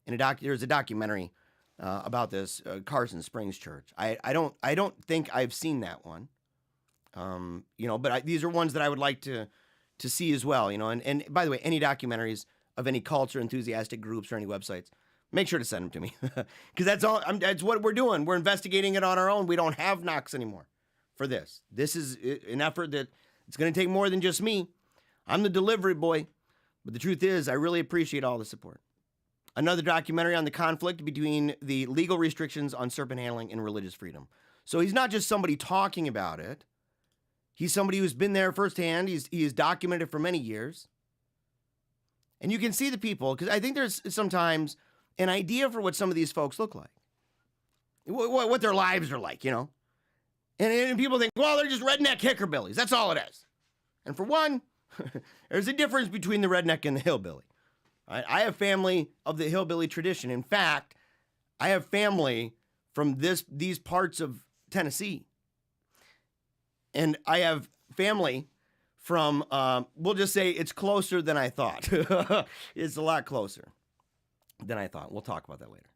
S1: There's a documentary about this, Carson Springs Church. I don't think I've seen that one, but these are ones that I would like to see as well. And by the way, any documentaries of any cults or enthusiastic groups or any websites, make sure to send them to me, because that's what we're doing. We're investigating it on our own. We don't have Knox anymore for this. This is an effort that it's going to take more than just me. I'm the delivery boy, but the truth is, I really appreciate all the support. Another documentary on the conflict between the legal restrictions on serpent handling and religious freedom. So he's not just somebody talking about it. He's somebody who's been there firsthand. He's documented for many years. And you can see the people, because I think there's sometimes an idea for what some of these folks look like, what their lives are like, And people think, well, they're just redneck hickerbillies. That's all it is. And for one, there's a difference between the redneck and the hillbilly. Right? I have family of the hillbilly tradition. In fact, I have family from these parts of Tennessee. And I have family from, we'll just say it's closer than I thought. It's a lot closer than I thought. We'll talk about that later.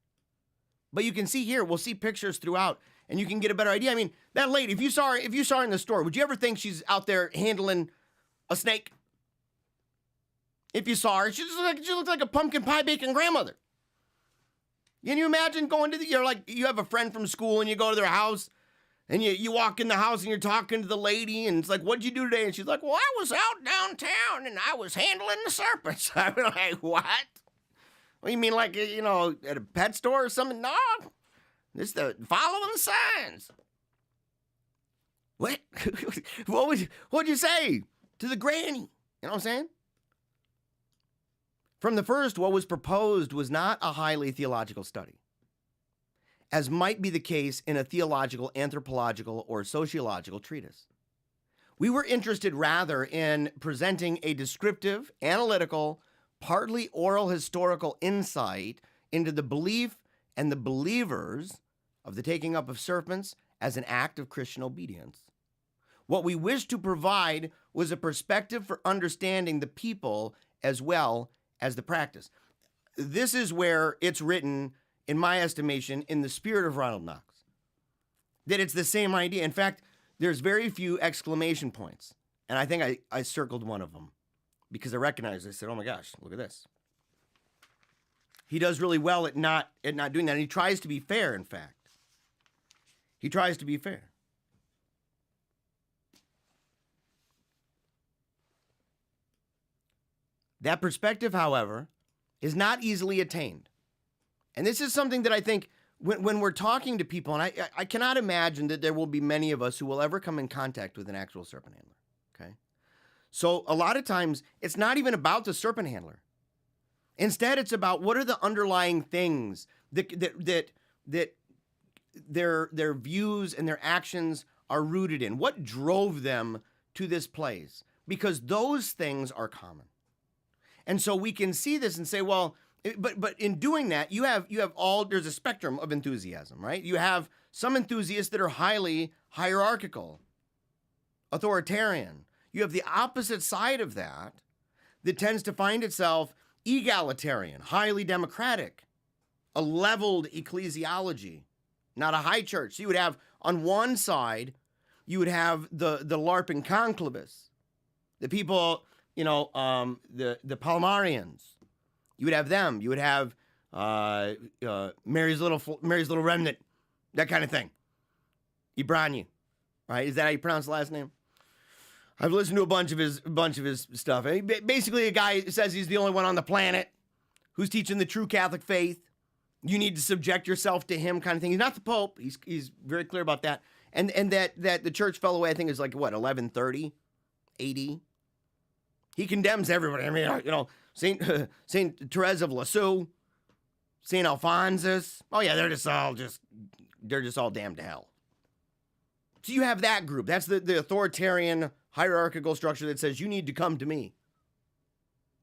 S1: But you can see here, we'll see pictures throughout, and you can get a better idea. I mean, that lady, if you saw her in the store, would you ever think she's out there handling a snake? If you she looked like a pumpkin pie baking grandmother. Can you imagine going to you have a friend from school and you go to their house and you walk in the house and you're talking to the lady and it's like, what'd you do today? And she's like, well, I was out downtown and I was handling the serpents. I'm like, what? What, you mean like, at a pet store or something? No, it's following the signs. What? What'd you say to the granny? You know what I'm saying? From the first, what was proposed was not a highly theological study, as might be the case in a theological, anthropological, or sociological treatise. We were interested rather in presenting a descriptive, analytical, partly oral historical insight into the belief and the believers of the taking up of serpents as an act of Christian obedience. What we wished to provide was a perspective for understanding the people as well as the practice. This is where it's written, in my estimation, in the spirit of Ronald Knox, that it's the same idea. In fact, there's very few exclamation points. And I think I circled one of them because I recognized, I said, oh my gosh, look at this. He does really well at not doing that. And he tries to be fair, in fact. He tries to be fair. That perspective, however, is not easily attained. And this is something that I think when we're talking to people, and I cannot imagine that there will be many of us who will ever come in contact with an actual serpent handler, okay? So a lot of times, it's not even about the serpent handler. Instead, it's about what are the underlying things that their views and their actions are rooted in. What drove them to this place? Because those things are common. And so we can see this and say, well, but in doing that, there's a spectrum of enthusiasm, right? You have some enthusiasts that are highly hierarchical, authoritarian. You have the opposite side of that tends to find itself egalitarian, highly democratic, a leveled ecclesiology, not a high church. So you would have, on one side, you would have the LARPing conclavists, the people, the Palmarians. You would have them. You would have Mary's little remnant, that kind of thing. Ibrani, right? Is that how you pronounce the last name? I've listened to a bunch of his stuff. Basically, a guy says he's the only one on the planet who's teaching the true Catholic faith. You need to subject yourself to him, kind of thing. He's not the Pope. He's very clear about that. And that the church fell away, I think, is like, what, 1130 AD? He condemns everybody. I mean, Saint Therese of Lisieux, Saint Alphonsus. Oh yeah, they're just all damned to hell. So you have that group. That's the authoritarian hierarchical structure that says you need to come to me.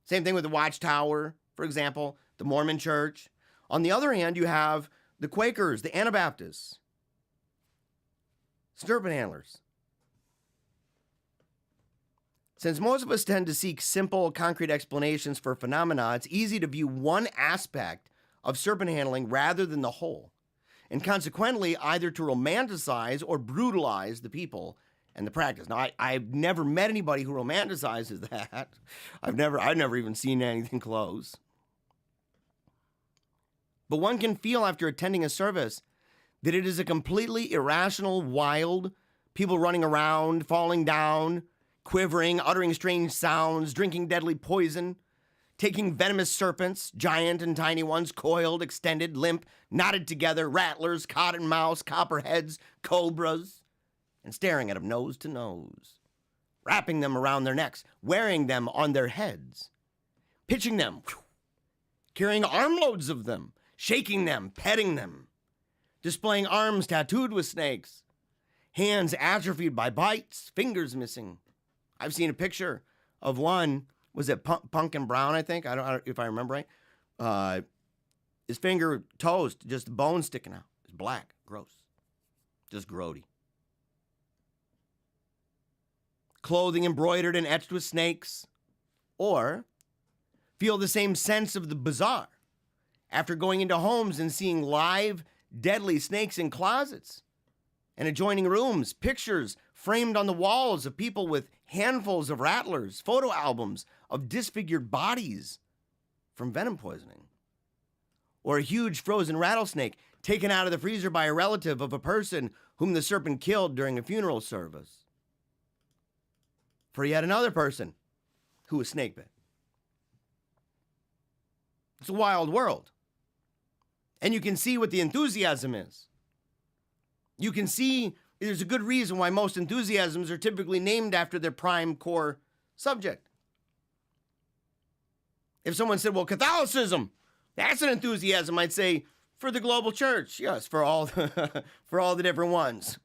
S1: Same thing with the Watchtower, for example, the Mormon Church. On the other hand, you have the Quakers, the Anabaptists, Serpent Handlers. Since most of us tend to seek simple, concrete explanations for phenomena, it's easy to view one aspect of serpent handling rather than the whole, and consequently either to romanticize or brutalize the people and the practice. Now, I've never met anybody who romanticizes that. I've never even seen anything close. But one can feel after attending a service that it is a completely irrational, wild, people running around, falling down, quivering, uttering strange sounds, drinking deadly poison, taking venomous serpents, giant and tiny ones, coiled, extended, limp, knotted together, rattlers, cod and mouse, copperheads, cobras, and staring at them nose to nose, wrapping them around their necks, wearing them on their heads, pitching them, carrying armloads of them, shaking them, petting them, displaying arms tattooed with snakes, hands atrophied by bites, fingers missing. I've seen a picture of one was it Pumpkin Brown, I think? I don't if I remember right. His finger, toast, just the bone sticking out. It's black, gross, just grody. Clothing embroidered and etched with snakes, or feel the same sense of the bizarre after going into homes and seeing live, deadly snakes in closets and adjoining rooms, pictures framed on the walls of people with handfuls of rattlers, photo albums of disfigured bodies from venom poisoning, or a huge frozen rattlesnake taken out of the freezer by a relative of a person whom the serpent killed during a funeral service. For yet another person who was snake bit. It's a wild world. And you can see what the enthusiasm is. You can see there's a good reason why most enthusiasms are typically named after their prime core subject. If someone said, well, Catholicism, that's an enthusiasm, I'd say, for the global church. Yes, for all for all the different ones.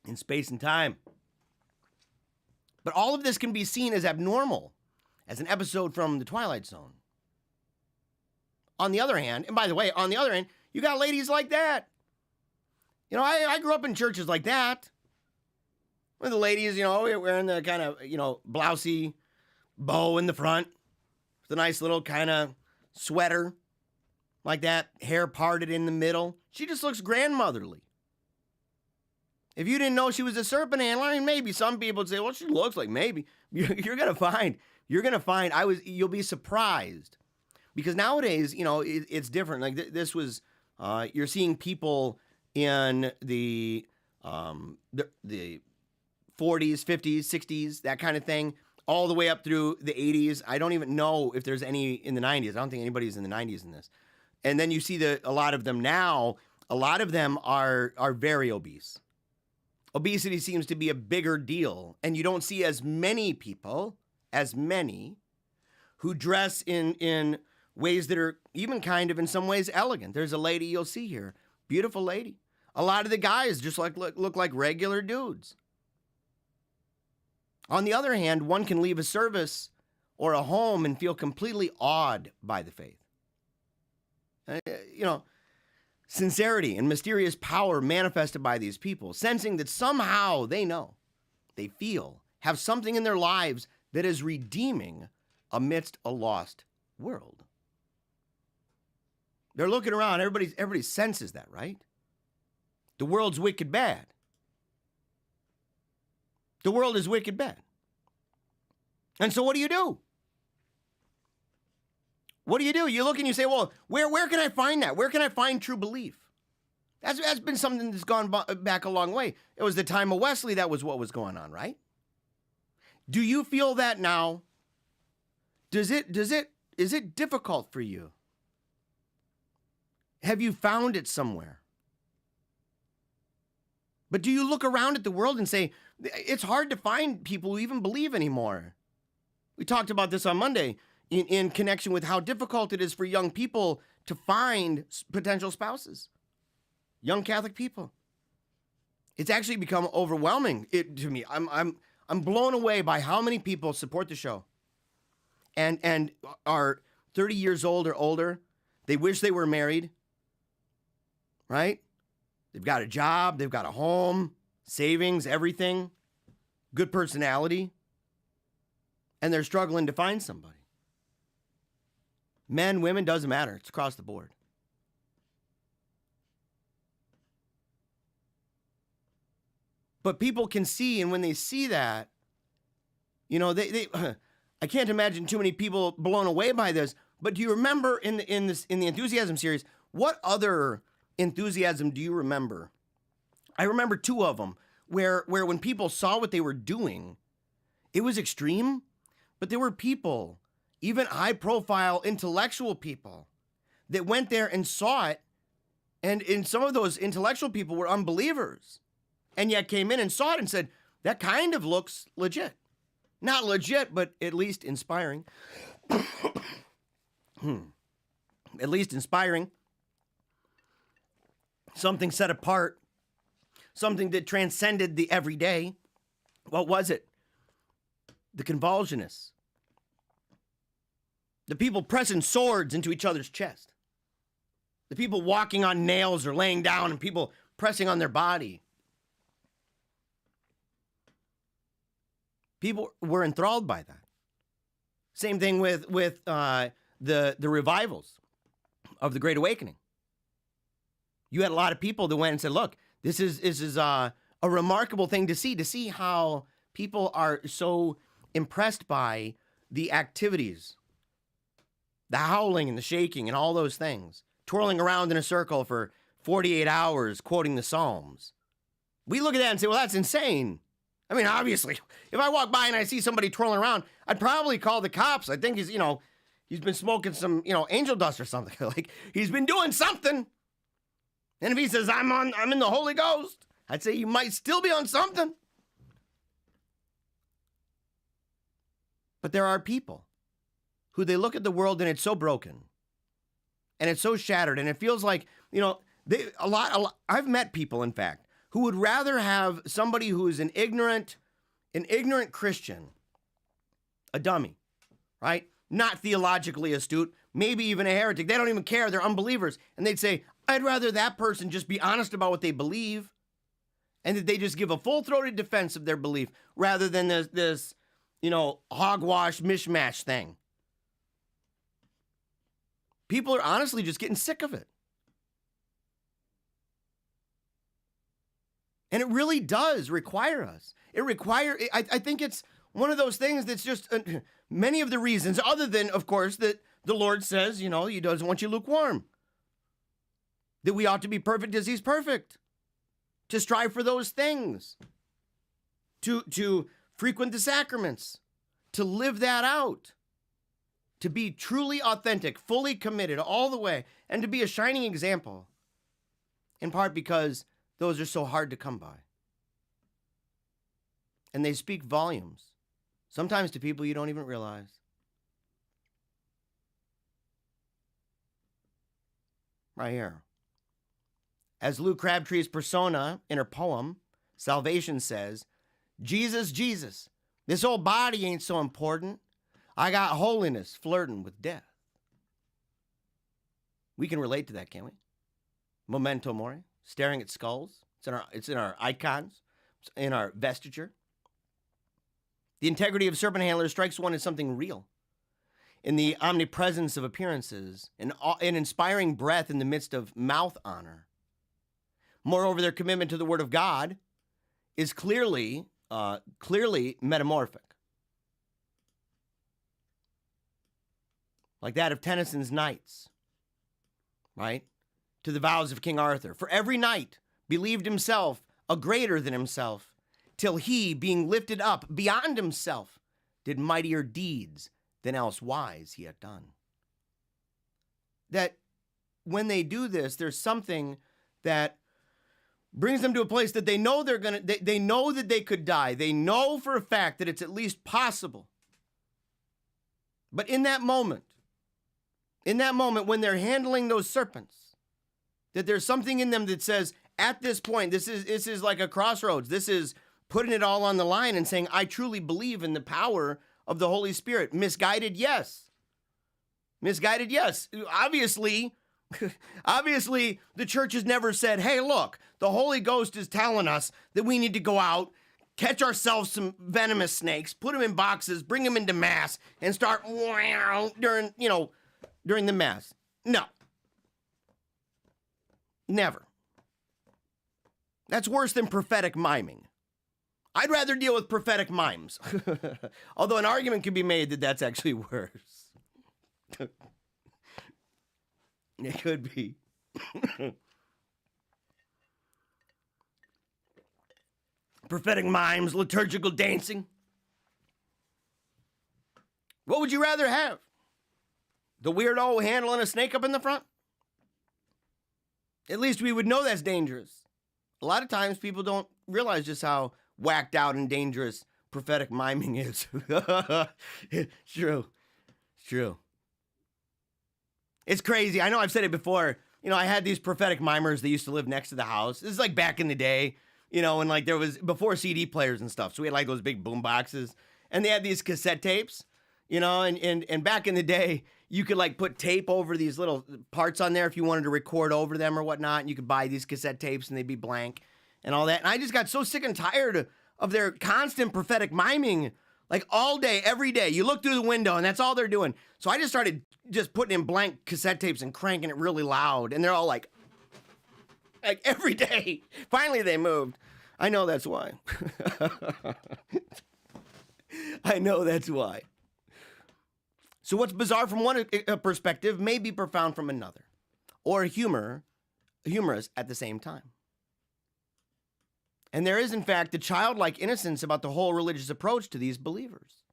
S1: In space and time. But all of this can be seen as abnormal, as an episode from The Twilight Zone. On the other hand, and by the way, on the other hand, you got ladies like that. You know, I grew up in churches like that. Where the ladies, you know, wearing the kind of, you know, blousey bow in the front. With a nice little kind of sweater. Like that, hair parted in the middle. She just looks grandmotherly. If you didn't know she was a serpent handler, I mean, maybe some people would say, well, she looks like maybe. You're going to find, you'll be surprised. Because nowadays, you know, it's different. Like this was, you're seeing people in the 40s, 50s, 60s, that kind of thing, all the way up through the 80s. I don't even know if there's any in the 90s. I don't think anybody's in the 90s in this. And then you see a lot of them now, a lot of them are very obese. Obesity seems to be a bigger deal, and you don't see as many people, who dress in ways that are even kind of in some ways elegant. There's a lady you'll see here, beautiful lady. A lot of the guys just look like regular dudes. On the other hand, one can leave a service or a home and feel completely awed by the faith. You know, sincerity and mysterious power manifested by these people, sensing that somehow they know, they feel, have something in their lives that is redeeming amidst a lost world. They're looking around, everybody senses that, right? The world's wicked bad. The world is wicked bad. And so what do you do? What do? You look and you say, well, where can I find that? Where can I find true belief? That's been something that's gone back a long way. It was the time of Wesley, that was what was going on, right? Do you feel that now? Is it difficult for you? Have you found it somewhere? But do you look around at the world and say, it's hard to find people who even believe anymore? We talked about this on Monday in connection with how difficult it is for young people to find potential spouses. Young Catholic people. It's actually become overwhelming to me. I'm blown away by how many people support the show and are 30 years old or older. They wish they were married, right? They've got a job, they've got a home, savings, everything, good personality, and they're struggling to find somebody. Men, women, doesn't matter. It's across the board. But people can see, and when they see that, you know, they I can't imagine too many people blown away by this. But do you remember in the enthusiasm series, what other enthusiasm do you remember? I remember two of them where when people saw what they were doing, it was extreme, but there were people, even high-profile intellectual people, that went there and saw it, and some of those intellectual people were unbelievers, and yet came in and saw it and said, that kind of looks legit. Not legit, but at least inspiring. At least inspiring. Something set apart. Something that transcended the everyday. What was it? The convulsionists. The people pressing swords into each other's chest. The people walking on nails or laying down and people pressing on their body. People were enthralled by that. Same thing with the revivals of the Great Awakening. You had a lot of people that went and said, look, this is a remarkable thing to see how people are so impressed by the activities, the howling and the shaking and all those things, twirling around in a circle for 48 hours, quoting the Psalms. We look at that and say, well, that's insane. I mean, obviously, if I walk by and I see somebody twirling around, I'd probably call the cops. I think he's been smoking some, angel dust or something. Like, he's been doing something. And if he says, I'm in the Holy Ghost, I'd say you might still be on something. But there are people who they look at the world and it's so broken and it's so shattered and it feels like, I've met people, in fact, who would rather have somebody who is an ignorant Christian, a dummy, right? Not theologically astute, maybe even a heretic. They don't even care. They're unbelievers. And they'd say, I'd rather that person just be honest about what they believe and that they just give a full-throated defense of their belief rather than this hogwash mishmash thing. People are honestly just getting sick of it. And it really does require us. I think it's one of those things that's just many of the reasons, other than, of course, that the Lord says, he doesn't want you lukewarm. That we ought to be perfect as he's perfect. To strive for those things. To frequent the sacraments. To live that out. To be truly authentic, fully committed all the way. And to be a shining example. In part because those are so hard to come by. And they speak volumes. Sometimes to people you don't even realize. Right here. As Lou Crabtree's persona in her poem, Salvation, says, Jesus, Jesus, this old body ain't so important. I got holiness flirting with death. We can relate to that, can't we? Memento mori, staring at skulls. It's in our icons, it's in our vesture. The integrity of serpent handlers strikes one as something real. In the omnipresence of appearances, an inspiring breath in the midst of mouth honor. Moreover, their commitment to the Word of God is clearly metamorphic. Like that of Tennyson's Knights, right? To the vows of King Arthur. For every knight believed himself a greater than himself, till he, being lifted up beyond himself, did mightier deeds than else wise he had done. That when they do this, there's something that brings them to a place that they know they know that they could die. They know for a fact that it's at least possible. But in that moment when they're handling those serpents, that there's something in them that says, at this point, this is like a crossroads. This is putting it all on the line and saying, I truly believe in the power of the Holy Spirit. Misguided, yes. Misguided, yes. Obviously, the church has never said, hey, look, the Holy Ghost is telling us that we need to go out, catch ourselves some venomous snakes, put them in boxes, bring them into Mass, and start during the Mass. No. Never. That's worse than prophetic miming. I'd rather deal with prophetic mimes. Although an argument could be made that that's actually worse. It could be. Prophetic mimes, liturgical dancing. What would you rather have? The weirdo handling a snake up in the front? At least we would know that's dangerous. A lot of times people don't realize just how whacked out and dangerous prophetic miming is. It's true. It's true. It's crazy. I know I've said it before. I had these prophetic mimers that used to live next to the house. This is like back in the day. you know, and like there was before CD players and stuff. So we had like those big boom boxes, and they had these cassette tapes, you know, and back in the day, you could like put tape over these little parts on there if you wanted to record over them or whatnot. And you could buy these cassette tapes and they'd be blank and all that. And I just got so sick and tired of their constant prophetic miming, like all day, every day. You look through the window and that's all they're doing. So I just started just putting in blank cassette tapes and cranking it really loud. And they're all like every day. Finally, they moved. I know that's why. I know that's why. So what's bizarre from one perspective may be profound from another, or humorous at the same time. And there is, in fact, a childlike innocence about the whole religious approach to these believers.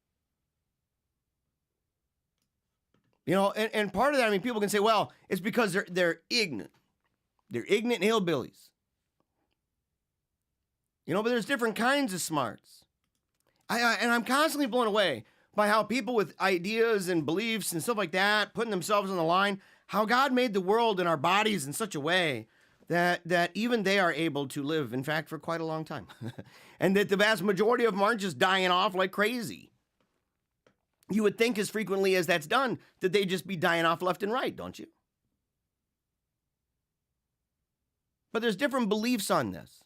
S1: You know, and part of that, I mean, people can say, well, it's because they're ignorant. They're ignorant hillbillies. You know, but there's different kinds of smarts. And I'm constantly blown away by how people with ideas and beliefs and stuff like that, putting themselves on the line, how God made the world and our bodies in such a way that even they are able to live, in fact, for quite a long time. And that the vast majority of them aren't just dying off like crazy. You would think as frequently as that's done, that they'd just be dying off left and right, don't you? But there's different beliefs on this.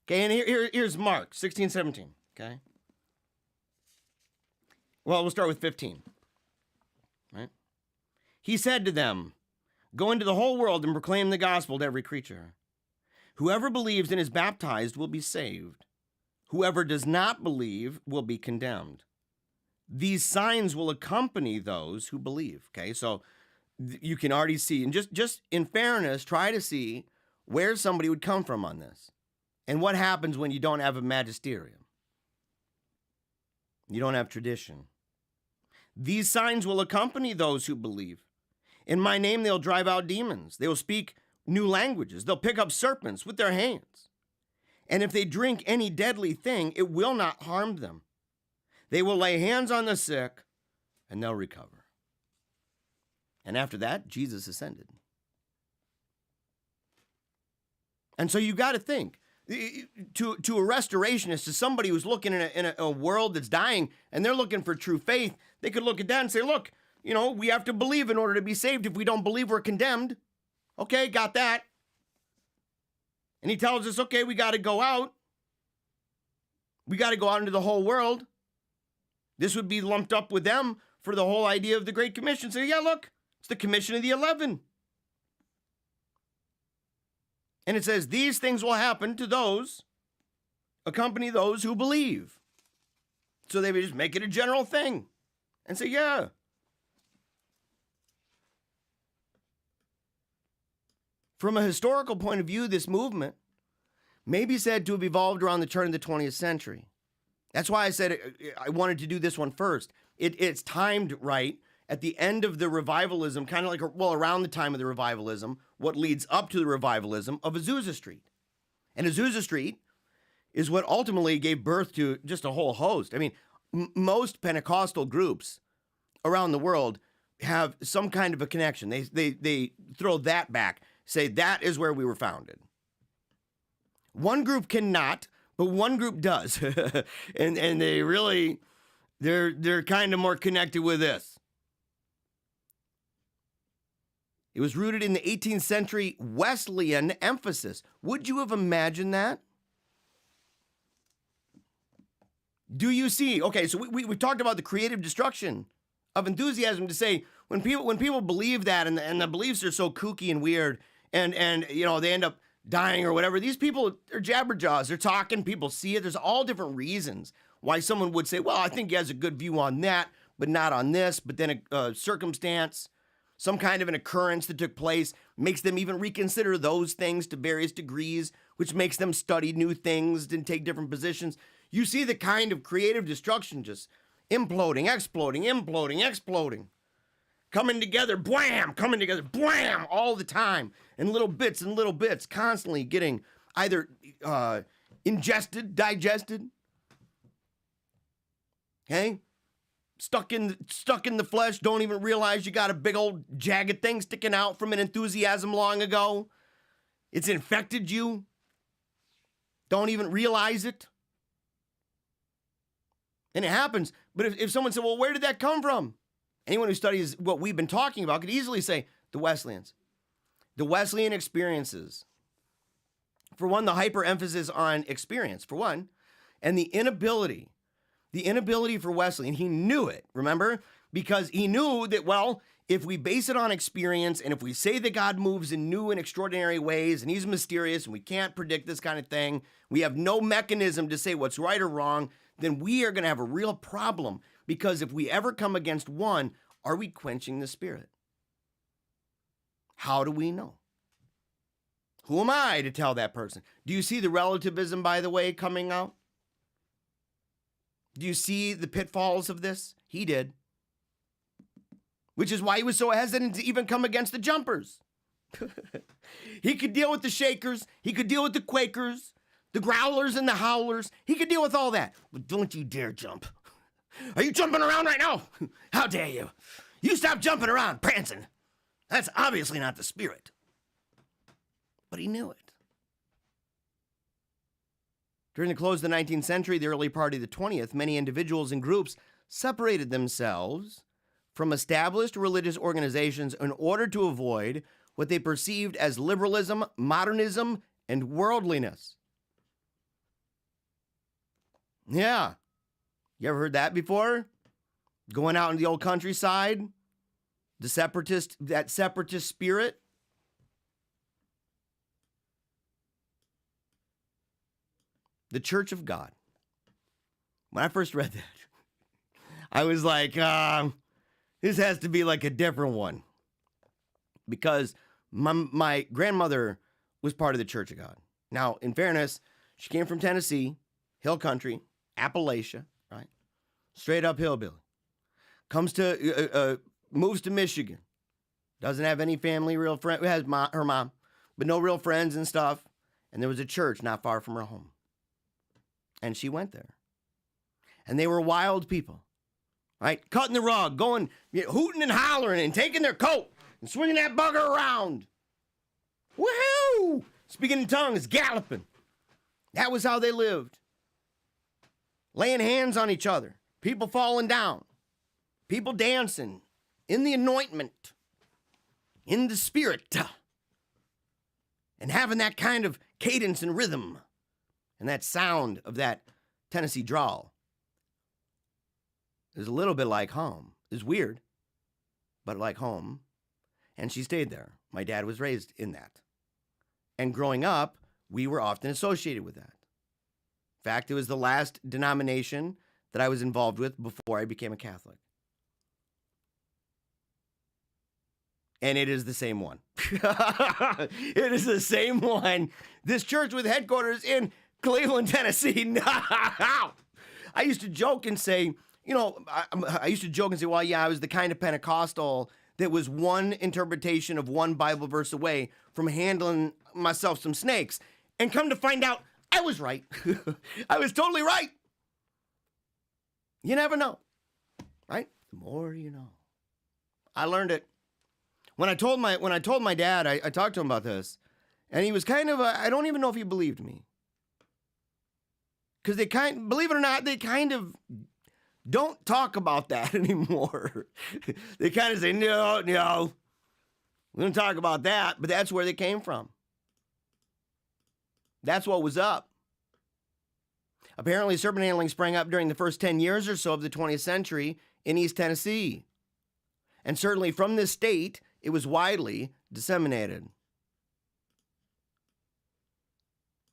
S1: Okay, and here's Mark 16:17, okay? Well, we'll start with 15, right? He said to them, go into the whole world and proclaim the gospel to every creature. Whoever believes and is baptized will be saved. Whoever does not believe will be condemned. These signs will accompany those who believe, okay? So you can already see, and just in fairness, try to see where somebody would come from on this. And what happens when you don't have a magisterium? You don't have tradition. These signs will accompany those who believe. In my name, they'll drive out demons. They will speak new languages. They'll pick up serpents with their hands. And if they drink any deadly thing, it will not harm them. They will lay hands on the sick and they'll recover. And after that, Jesus ascended. And so you got to think, to a restorationist, to somebody who's looking in a world that's dying and they're looking for true faith, they could look at that and say, look, you know, we have to believe in order to be saved. If we don't believe, we're condemned. Okay, got that. And he tells us, okay, we got to go out. We got to go out into the whole world. This would be lumped up with them for the whole idea of the Great Commission. So yeah, look, it's the Commission of the 11. And it says, these things will happen to those, accompany those who believe. So they would just make it a general thing and say, yeah. From a historical point of view, this movement may be said to have evolved around the turn of the 20th century. That's why I said I wanted to do this one first. It's timed right at the end of the revivalism, kind of like, well, around the time of the revivalism, what leads up to the revivalism of Azusa Street. And Azusa Street is what ultimately gave birth to just a whole host. I mean, most Pentecostal groups around the world have some kind of a connection. They throw that back, say that is where we were founded. One group cannot, but one group does. and they really, they're kind of more connected with this. It was rooted in the 18th century Wesleyan emphasis. Would you have imagined that? Do you see? Okay, so we talked about the creative destruction of enthusiasm to say when people believe that and the beliefs are so kooky and weird and you know they end up dying or whatever. These people are jabberjaws. They're talking. People see it. There's all different reasons why someone would say, well, I think he has a good view on that, but not on this. But then a circumstance, some kind of an occurrence that took place makes them even reconsider those things to various degrees, which makes them study new things and take different positions. You see the kind of creative destruction just imploding, exploding, coming together, blam, all the time, in little bits, constantly getting either ingested, digested, okay? Stuck in the flesh, don't even realize you got a big old jagged thing sticking out from an enthusiasm long ago. It's infected you. don't even realize it. And it happens. But if someone said, well, where did that come from? Anyone who studies what we've been talking about could easily say the Wesleyans. The Wesleyan experiences. For one, the hyper-emphasis on experience, for one, and the inability for Wesley, and he knew it, remember? Because he knew that, well, if we base it on experience, and if we say that God moves in new and extraordinary ways, and he's mysterious, and we can't predict this kind of thing, we have no mechanism to say what's right or wrong, then we are going to have a real problem. Because if we ever come against one, are we quenching the Spirit? How do we know? Who am I to tell that person? Do you see the relativism, by the way, coming out? Do you see the pitfalls of this? He did. Which is why he was so hesitant to even come against the jumpers. He could deal with the shakers. He could deal with the Quakers, the growlers and the howlers. He could deal with all that. But don't you dare jump. Are you jumping around right now? How dare you? You stop jumping around, prancing. That's obviously not the Spirit. But he knew it. During the close of the 19th century, the early part of the 20th, many individuals and groups separated themselves from established religious organizations in order to avoid what they perceived as liberalism, modernism, and worldliness. Yeah. You ever heard that before? Going out in the old countryside? That separatist spirit? The Church of God. When I first read that, I was like, this has to be like a different one. Because my grandmother was part of the Church of God. Now, in fairness, she came from Tennessee, hill country, Appalachia, right? Straight up hillbilly. Moves to Michigan. Doesn't have any family, real friend. Has her mom, but no real friends and stuff. And there was a church not far from her home. And she went there. And they were wild people, right? Cutting the rug, going, hooting and hollering and taking their coat and swinging that bugger around. Woohoo! Speaking in tongues, galloping. That was how they lived. Laying hands on each other. People falling down. People dancing in the anointment. In the Spirit. And having that kind of cadence and rhythm. And that sound of that Tennessee drawl is a little bit like home. It's weird, but like home. And she stayed there. My dad was raised in that. And growing up, we were often associated with that. In fact, it was the last denomination that I was involved with before I became a Catholic. And it is the same one. It is the same one. This church with headquarters in Cleveland, Tennessee. No. I used to joke and say, well, yeah, I was the kind of Pentecostal that was one interpretation of one Bible verse away from handling myself some snakes. And come to find out, I was right. I was totally right. You never know, right? The more you know. I learned it. When I told my dad, I talked to him about this, and he was kind of, I don't even know if he believed me. Because believe it or not, they kind of don't talk about that anymore. They kind of say, no, we don't talk about that, but that's where they came from. That's what was up. Apparently, serpent handling sprang up during the first 10 years or so of the 20th century in East Tennessee. And certainly from this state, it was widely disseminated.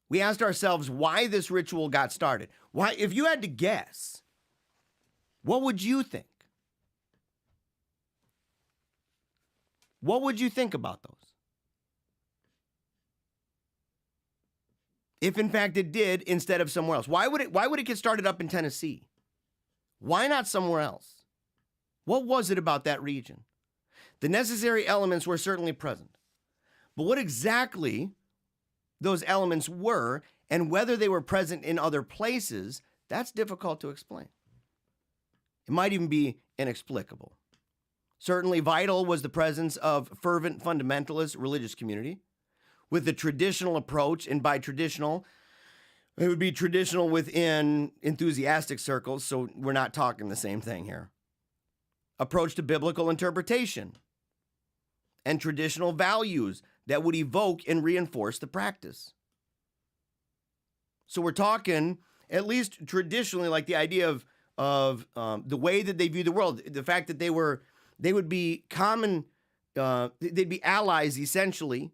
S1: We asked ourselves why this ritual got started. Why, if you had to guess, what would you think? What would you think about those? If in fact it did instead of somewhere else. Why would it get started up in Tennessee? Why not somewhere else? What was it about that region? The necessary elements were certainly present. But what exactly those elements were and whether they were present in other places, that's difficult to explain. It might even be inexplicable. Certainly vital was the presence of fervent fundamentalist religious community with the traditional approach, and by traditional, It would be traditional within enthusiastic circles, so we're not talking the same thing here. Approach to biblical interpretation and traditional values that would evoke and reinforce the practice. So we're talking, at least traditionally, like the idea of the way that they view the world, the fact that they would be they'd be allies essentially.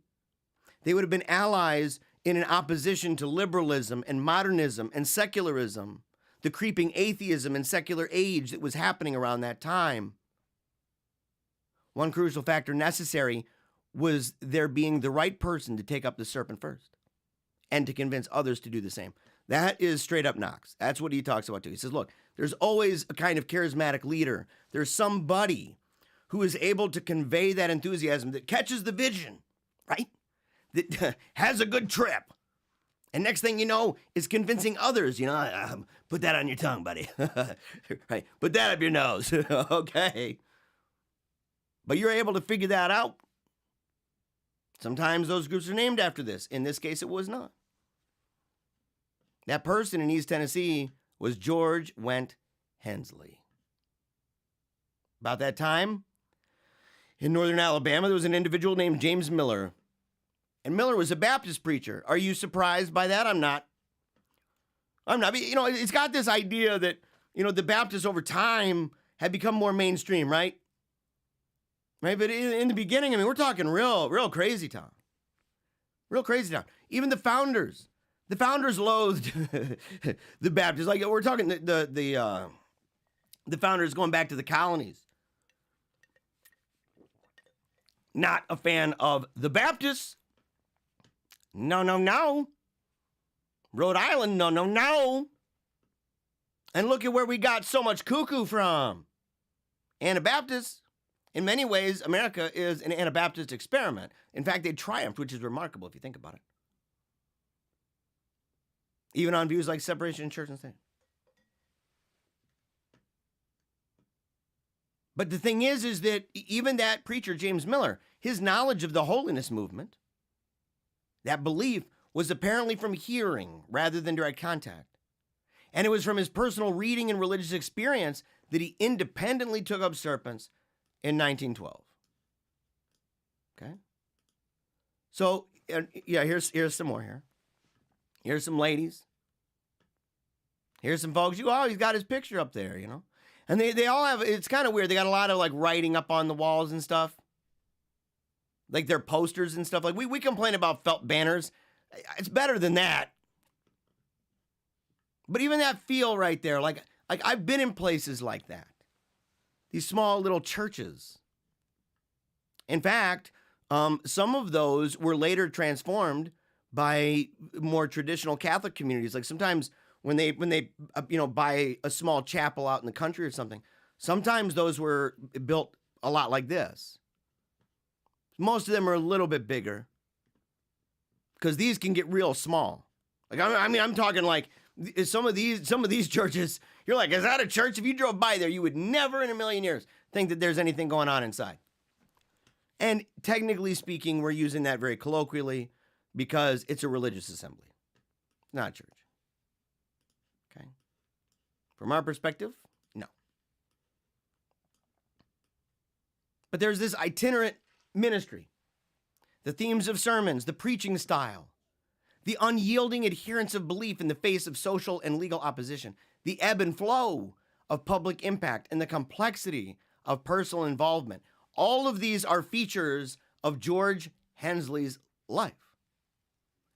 S1: They would have been allies in an opposition to liberalism and modernism and secularism, the creeping atheism and secular age that was happening around that time. One crucial factor necessary was there being the right person to take up the serpent first and to convince others to do the same. That is straight up Knox. That's what he talks about too. He says, look, there's always a kind of charismatic leader. There's somebody who is able to convey that enthusiasm, that catches the vision, right? That has a good trip. And next thing you know is convincing others, put that on your tongue, buddy. Right? Put that up your nose. Okay. But you're able to figure that out. Sometimes those groups are named after this. In this case, it was not. That person in East Tennessee was George Went Hensley. About that time, in northern Alabama, there was an individual named James Miller. And Miller was a Baptist preacher. Are you surprised by that? I'm not. It's got this idea that, the Baptists over time had become more mainstream, right? Right, but in the beginning, we're talking real crazy town. Real crazy town. Even the founders loathed the Baptists. Like, we're talking the founders going back to the colonies. Not a fan of the Baptists. No. Rhode Island, no. And look at where we got so much cuckoo from. Anabaptists. In many ways, America is an Anabaptist experiment. In fact, they triumphed, which is remarkable if you think about it. Even on views like separation of church and state. But the thing is that even that preacher, James Miller, his knowledge of the holiness movement, that belief, was apparently from hearing rather than direct contact. And it was from his personal reading and religious experience that he independently took up serpents in 1912. Okay? So, here's some more here. Here's some ladies. Here's some folks. He's got his picture up there, And they all have, it's kind of weird. They got a lot of, writing up on the walls and stuff. Like their posters and stuff. Like, we complain about felt banners. It's better than that. But even that feel right there, like I've been in places like that. These small little churches. In fact, some of those were later transformed by more traditional Catholic communities. Like sometimes when they buy a small chapel out in the country or something, sometimes those were built a lot like this. Most of them are a little bit bigger because these can get real small. Like I'm talking like some of these churches. You're like, is that a church? If you drove by there, you would never in a million years think that there's anything going on inside. And technically speaking, we're using that very colloquially because it's a religious assembly, not a church. Okay. From our perspective, no. But there's this itinerant ministry, the themes of sermons, the preaching style, the unyielding adherence of belief in the face of social and legal opposition, the ebb and flow of public impact, and the complexity of personal involvement. All of these are features of George Hensley's life.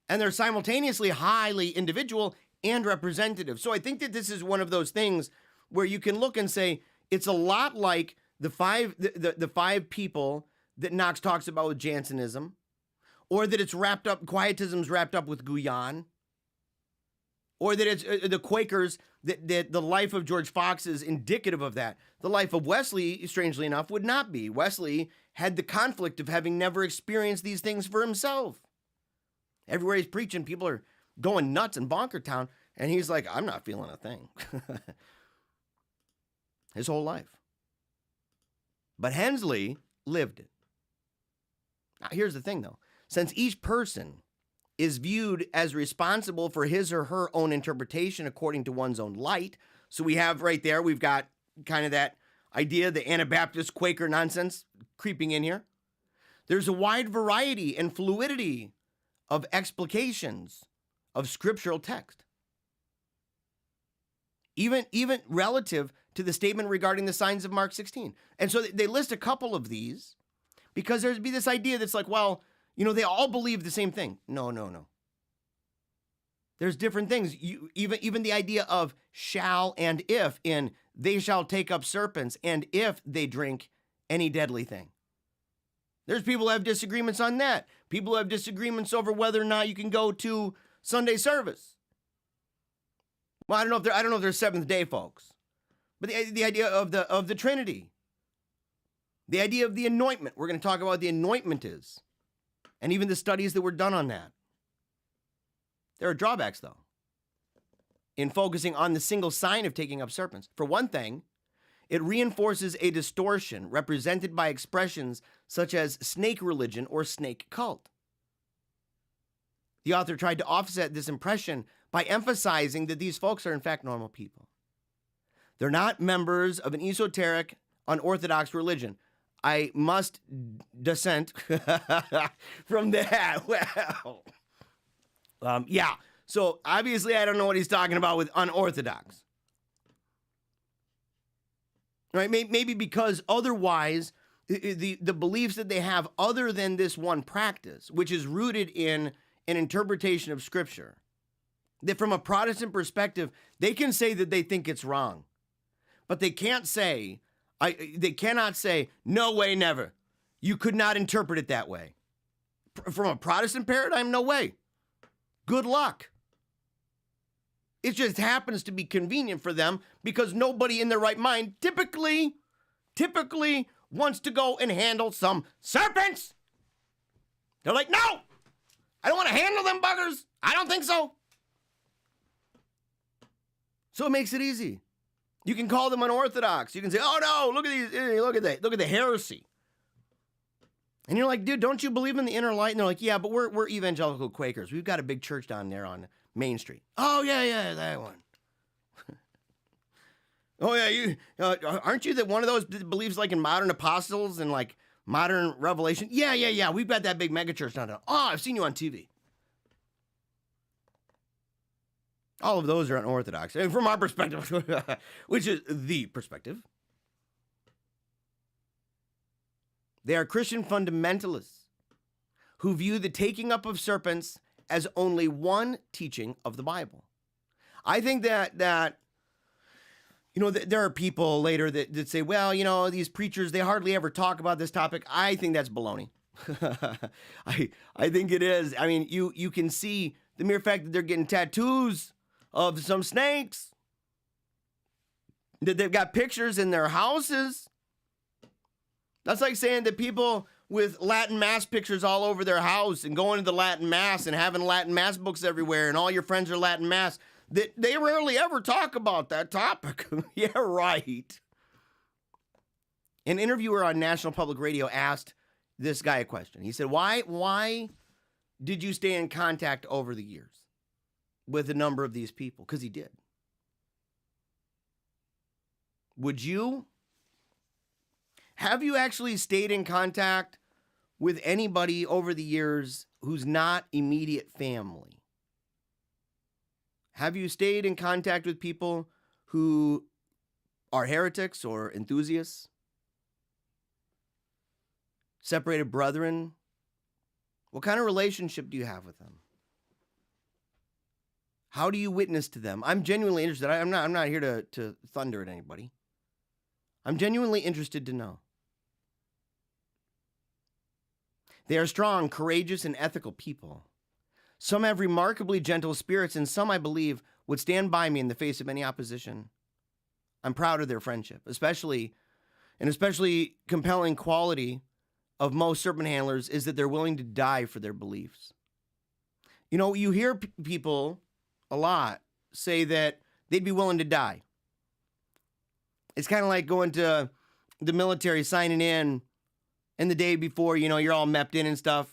S1: And they're simultaneously highly individual and representative. So I think that this is one of those things where you can look and say, it's a lot like the five people that Knox talks about with Jansenism, or that it's Quietism's wrapped up with Guyon, or that it's the Quakers, that the life of George Fox is indicative of that. The life of Wesley, strangely enough, would not be. Wesley had the conflict of having never experienced these things for himself. Everywhere he's preaching, people are going nuts in Bonker Town, and he's like, I'm not feeling a thing. His whole life. But Hensley lived it. Now, here's the thing, though. Since each person is viewed as responsible for his or her own interpretation according to one's own light. So we have right there, we've got kind of that idea, the Anabaptist Quaker nonsense creeping in here. There's a wide variety and fluidity of explications of scriptural text, even relative to the statement regarding the signs of Mark 16. And so they list a couple of these because there'd be this idea that's like, well, they all believe the same thing. No. There's different things. Even the idea of shall and if in they shall take up serpents and if they drink any deadly thing. There's people who have disagreements on that. People who have disagreements over whether or not you can go to Sunday service. Well, I don't know if they're Seventh Day folks, but the idea of the Trinity, the idea of the anointment. We're going to talk about what the anointment is, and even the studies that were done on that. There are drawbacks, though, in focusing on the single sign of taking up serpents. For one thing, it reinforces a distortion represented by expressions such as snake religion or snake cult. The author tried to offset this impression by emphasizing that these folks are in fact normal people. They're not members of an esoteric, unorthodox religion. I must dissent from that. Well, yeah. So obviously I don't know what he's talking about with unorthodox. Right? Maybe because otherwise the beliefs that they have other than this one practice, which is rooted in an interpretation of Scripture, that from a Protestant perspective, they can say that they think it's wrong, but they cannot say, no way, never. You could not interpret it that way. From a Protestant paradigm, no way. Good luck. It just happens to be convenient for them because nobody in their right mind typically wants to go and handle some serpents. They're like, no, I don't want to handle them buggers. I don't think so. So it makes it easy. You can call them unorthodox. You can say, oh no, look at these, look at the heresy. And you're like, dude, don't you believe in the inner light? And they're like, yeah, but we're evangelical Quakers. We've got a big church down there on Main Street. Oh yeah, that one. Oh yeah, you aren't you that one of those that believes like in modern apostles and like modern revelation? Yeah. We've got that big megachurch down there. Oh, I've seen you on TV. All of those are unorthodox, and from our perspective, which is the perspective. They are Christian fundamentalists who view the taking up of serpents as only one teaching of the Bible. I think that there are people later that say, well, these preachers, they hardly ever talk about this topic. I think that's baloney. I think it is. I mean, you can see the mere fact that they're getting tattoos of some snakes, that they've got pictures in their houses. That's like saying that people with Latin Mass pictures all over their house and going to the Latin Mass and having Latin Mass books everywhere and all your friends are Latin Mass, that they rarely ever talk about that topic. Yeah, right. An interviewer on National Public Radio asked this guy a question. He said, why did you stay in contact over the years with a number of these people? Because he did. Have you actually stayed in contact with anybody over the years who's not immediate family? Have you stayed in contact with people who are heretics or enthusiasts? Separated brethren? What kind of relationship do you have with them? How do you witness to them? I'm genuinely interested. I'm not here to thunder at anybody. I'm genuinely interested to know. They are strong, courageous, and ethical people. Some have remarkably gentle spirits, and some, I believe, would stand by me in the face of any opposition. I'm proud of their friendship, especially compelling quality of most serpent handlers is that they're willing to die for their beliefs. You hear people a lot say that they'd be willing to die. It's kind of like going to the military, signing in, and the day before, you're all mepped in and stuff.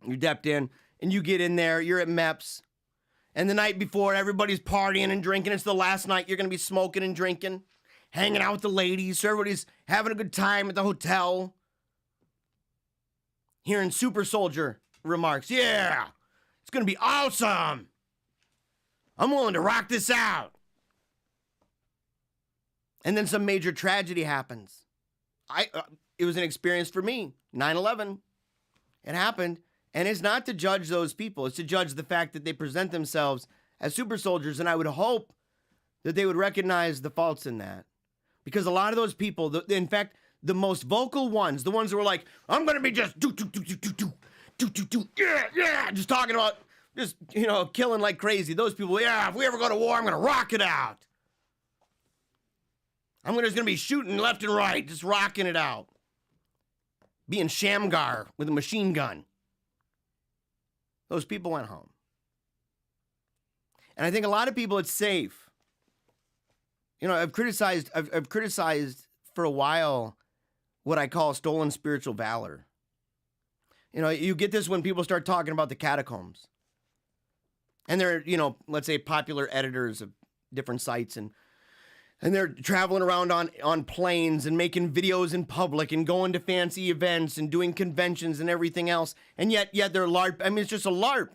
S1: You're depped in, and you get in there, you're at MEPS, and the night before, everybody's partying and drinking. It's the last night you're going to be smoking and drinking, hanging out with the ladies, so everybody's having a good time at the hotel. Hearing super soldier remarks, yeah, it's going to be awesome. I'm willing to rock this out. And then some major tragedy happens. It was an experience for me, 9/11. It happened. And it's not to judge those people. It's to judge the fact that they present themselves as super soldiers. And I would hope that they would recognize the faults in that. Because a lot of those people, in fact, the most vocal ones, the ones that were like, I'm going to be just yeah, just talking about just, killing like crazy. Those people, yeah, if we ever go to war, I'm going to rock it out. I'm just going to be shooting left and right, just rocking it out. Being Shamgar with a machine gun. Those people went home. And I think a lot of people, it's safe. I've criticized for a while what I call stolen spiritual valor. You get this when people start talking about the catacombs. And they're, let's say popular editors of different sites, and they're traveling around on planes and making videos in public and going to fancy events and doing conventions and everything else. And yet they're LARP. I mean, it's just a LARP.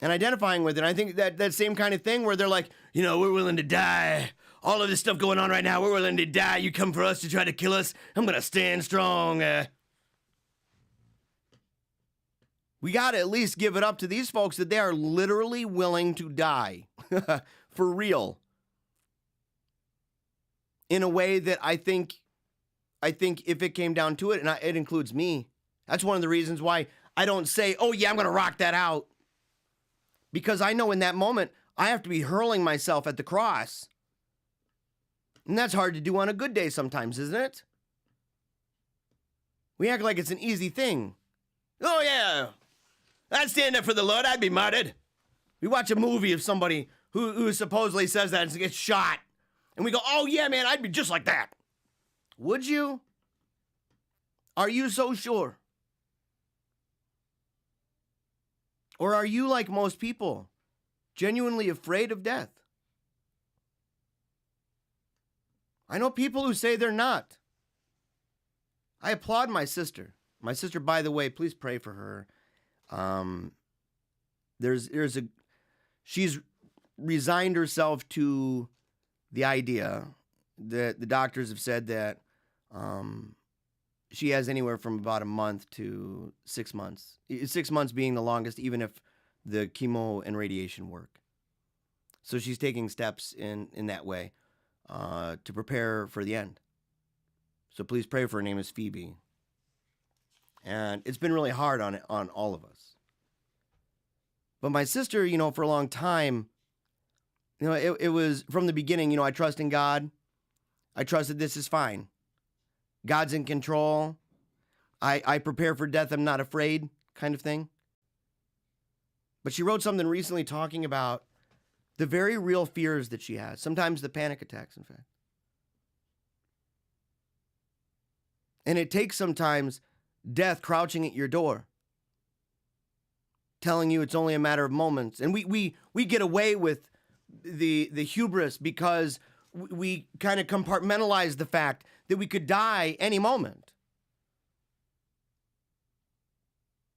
S1: And identifying with it, I think that same kind of thing where they're like, we're willing to die. All of this stuff going on right now, we're willing to die. You come for us to try to kill us. I'm going to stand strong. We got to at least give it up to these folks that they are literally willing to die. For real. In a way that I think if it came down to it, and it includes me, that's one of the reasons why I don't say, oh yeah, I'm going to rock that out. Because I know in that moment, I have to be hurling myself at the cross. And that's hard to do on a good day sometimes, isn't it? We act like it's an easy thing. Oh yeah, I'd stand up for the Lord, I'd be martyred. We watch a movie of somebody who supposedly says that and gets shot. And we go, oh yeah, man, I'd be just like that. Would you? Are you so sure? Or are you like most people, genuinely afraid of death? I know people who say they're not. I applaud my sister. My sister, by the way, please pray for her. She's resigned herself to the idea that the doctors have said that she has anywhere from about a month to 6 months. 6 months being the longest, even if the chemo and radiation work. So she's taking steps in that way to prepare for the end. So please pray for her. Her name is Phoebe. And it's been really hard on all of us. But my sister, for a long time, it was from the beginning, I trust in God. I trust that this is fine. God's in control. I prepare for death. I'm not afraid, kind of thing. But she wrote something recently talking about the very real fears that she has. Sometimes the panic attacks, in fact. And it takes sometimes death crouching at your door, telling you it's only a matter of moments. And we get away with the hubris because we kind of compartmentalize the fact that we could die any moment.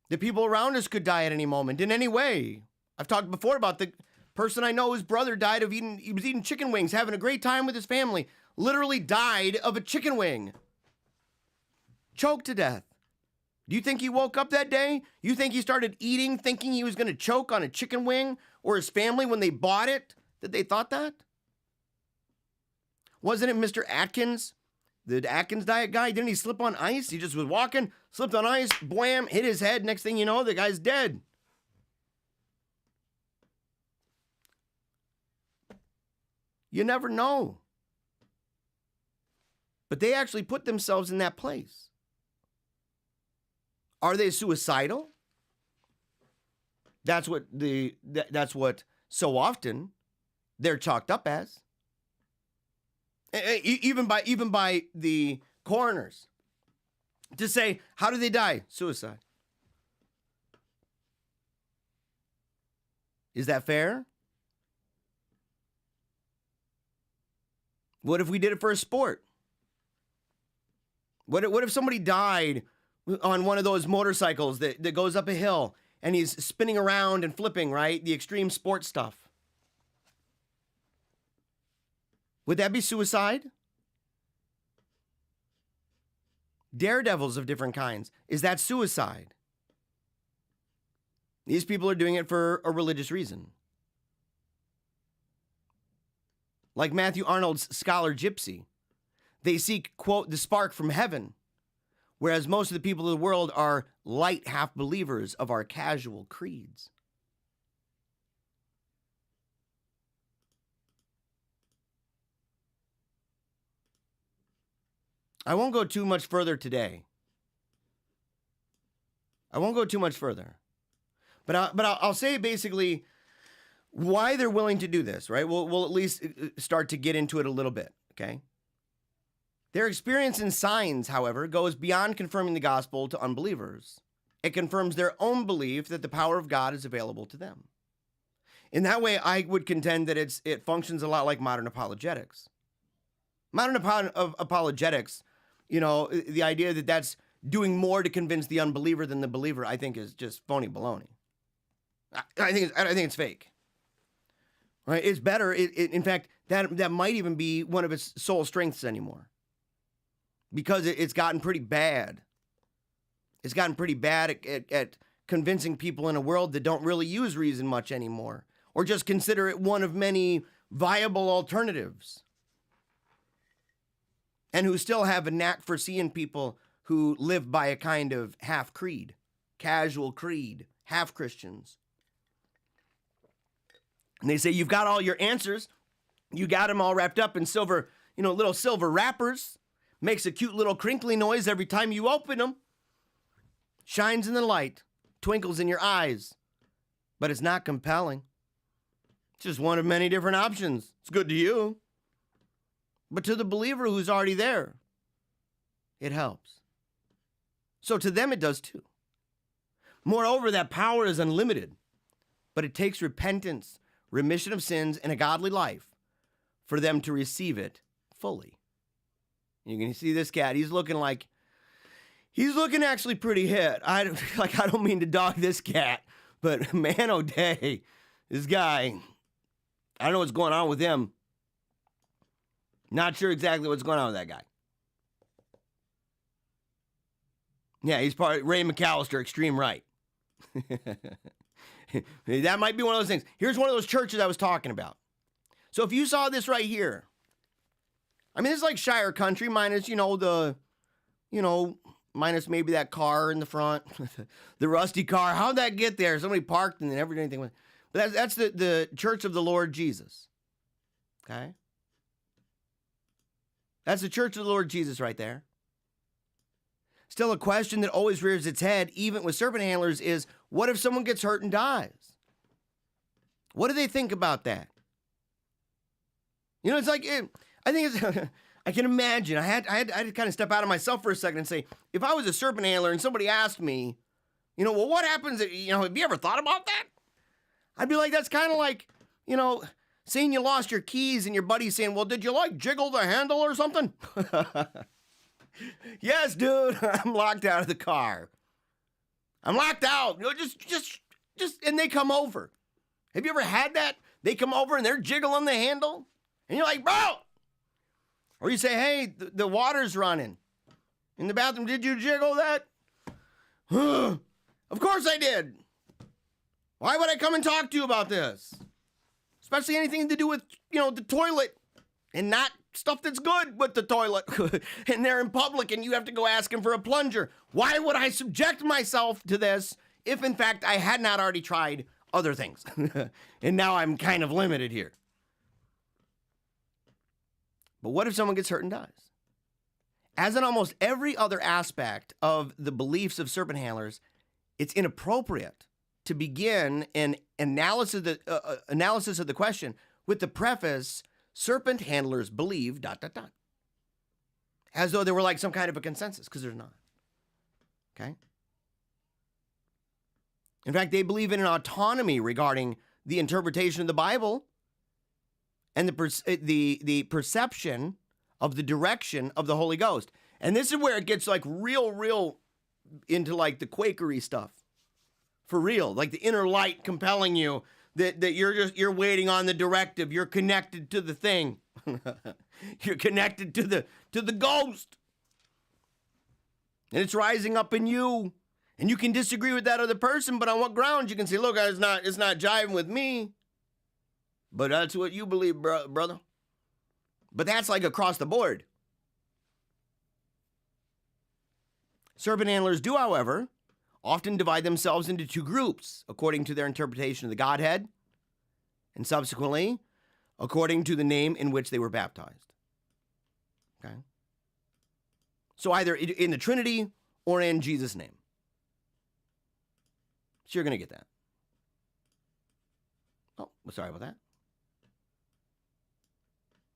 S1: The people around us could die at any moment, in any way. I've talked before about the person I know whose brother died of he was eating chicken wings, having a great time with his family, literally died of a chicken wing. Choked to death. Do you think he woke up that day? You think he started eating thinking he was going to choke on a chicken wing, or his family when they bought it, that they thought that? Wasn't it Mr. Atkins, the Atkins diet guy? Didn't he slip on ice? He just was walking, slipped on ice, blam, hit his head. Next thing you know, the guy's dead. You never know. But they actually put themselves in that place. Are they suicidal? That's what so often they're chalked up as. Even by the coroners. To say, how did they die? Suicide. Is that fair? What if we did it for a sport? What if somebody died on one of those motorcycles that goes up a hill and he's spinning around and flipping, right? The extreme sports stuff. Would that be suicide? Daredevils of different kinds. Is that suicide? These people are doing it for a religious reason. Like Matthew Arnold's Scholar Gypsy. They seek, quote, the spark from heaven, whereas most of the people of the world are light half-believers of our casual creeds. I won't go too much further today. I won't go too much further. But I'll say basically why they're willing to do this, right? We'll at least start to get into it a little bit, okay? Their experience in signs, however, goes beyond confirming the gospel to unbelievers. It confirms their own belief that the power of God is available to them. In that way, I would contend that it functions a lot like modern apologetics. Modern apologetics, you know, the idea that that's doing more to convince the unbeliever than the believer, I think is just phony baloney. I think it's fake. Right? It's better. In fact, that might even be one of its sole strengths anymore, because it's gotten pretty bad. It's gotten pretty bad at convincing people in a world that don't really use reason much anymore, or just consider it one of many viable alternatives, and who still have a knack for seeing people who live by a kind of half creed, casual creed, half Christians. And they say, you've got all your answers. You got them all wrapped up in silver, little silver wrappers. Makes a cute little crinkly noise every time you open them. Shines in the light, twinkles in your eyes. But it's not compelling. It's just one of many different options. It's good to you. But to the believer who's already there, it helps. So to them it does too. Moreover, that power is unlimited. But it takes repentance, remission of sins, and a godly life for them to receive it fully. You can see this cat. He's looking actually pretty hit. I don't mean to dog this cat, but man, oh day, this guy, I don't know what's going on with him. Not sure exactly what's going on with that guy. Yeah, he's part of Ray McAllister, extreme right. That might be one of those things. Here's one of those churches I was talking about. So if you saw this right here, I mean, it's like Shire country minus, minus maybe that car in the front, the rusty car. How'd that get there? Somebody parked and they never did anything with it. But that's the Church of the Lord Jesus. Okay? That's the Church of the Lord Jesus right there. Still, a question that always rears its head, even with serpent handlers, is what if someone gets hurt and dies? What do they think about that? It's like, I think it's, I can imagine. I had to kind of step out of myself for a second and say, if I was a serpent handler and somebody asked me, well, what happens, have you ever thought about that? I'd be like, that's kind of like, saying you lost your keys and your buddy saying, well, did you jiggle the handle or something? Yes, dude, I'm locked out of the car. I'm locked out. Just, and they come over. Have you ever had that? They come over and they're jiggling the handle, and you're like, bro. Or you say, hey, the water's running in the bathroom. Did you jiggle that? Of course I did. Why would I come and talk to you about this? Especially anything to do with, the toilet and not stuff that's good with the toilet. And they're in public and you have to go asking for a plunger. Why would I subject myself to this if, in fact, I had not already tried other things? And now I'm kind of limited here. But what if someone gets hurt and dies? As in almost every other aspect of the beliefs of serpent handlers, it's inappropriate to begin an analysis of the question with the preface, serpent handlers believe ... As though there were like some kind of a consensus, because there's not. Okay? In fact, they believe in an autonomy regarding the interpretation of the Bible and the perception of the direction of the Holy Ghost. And this is where it gets like real into like the Quakery stuff. For real, like the inner light compelling you that you're waiting on the directive. You're connected to the thing. You're connected to the ghost. And it's rising up in you. And you can disagree with that other person, but on what grounds? You can say, look, it's not jiving with me. But that's what you believe, brother. But that's like across the board. Serpent handlers do, however, often divide themselves into two groups according to their interpretation of the Godhead, and subsequently, according to the name in which they were baptized. Okay? So either in the Trinity or in Jesus' name. So you're going to get that. Oh, sorry about that.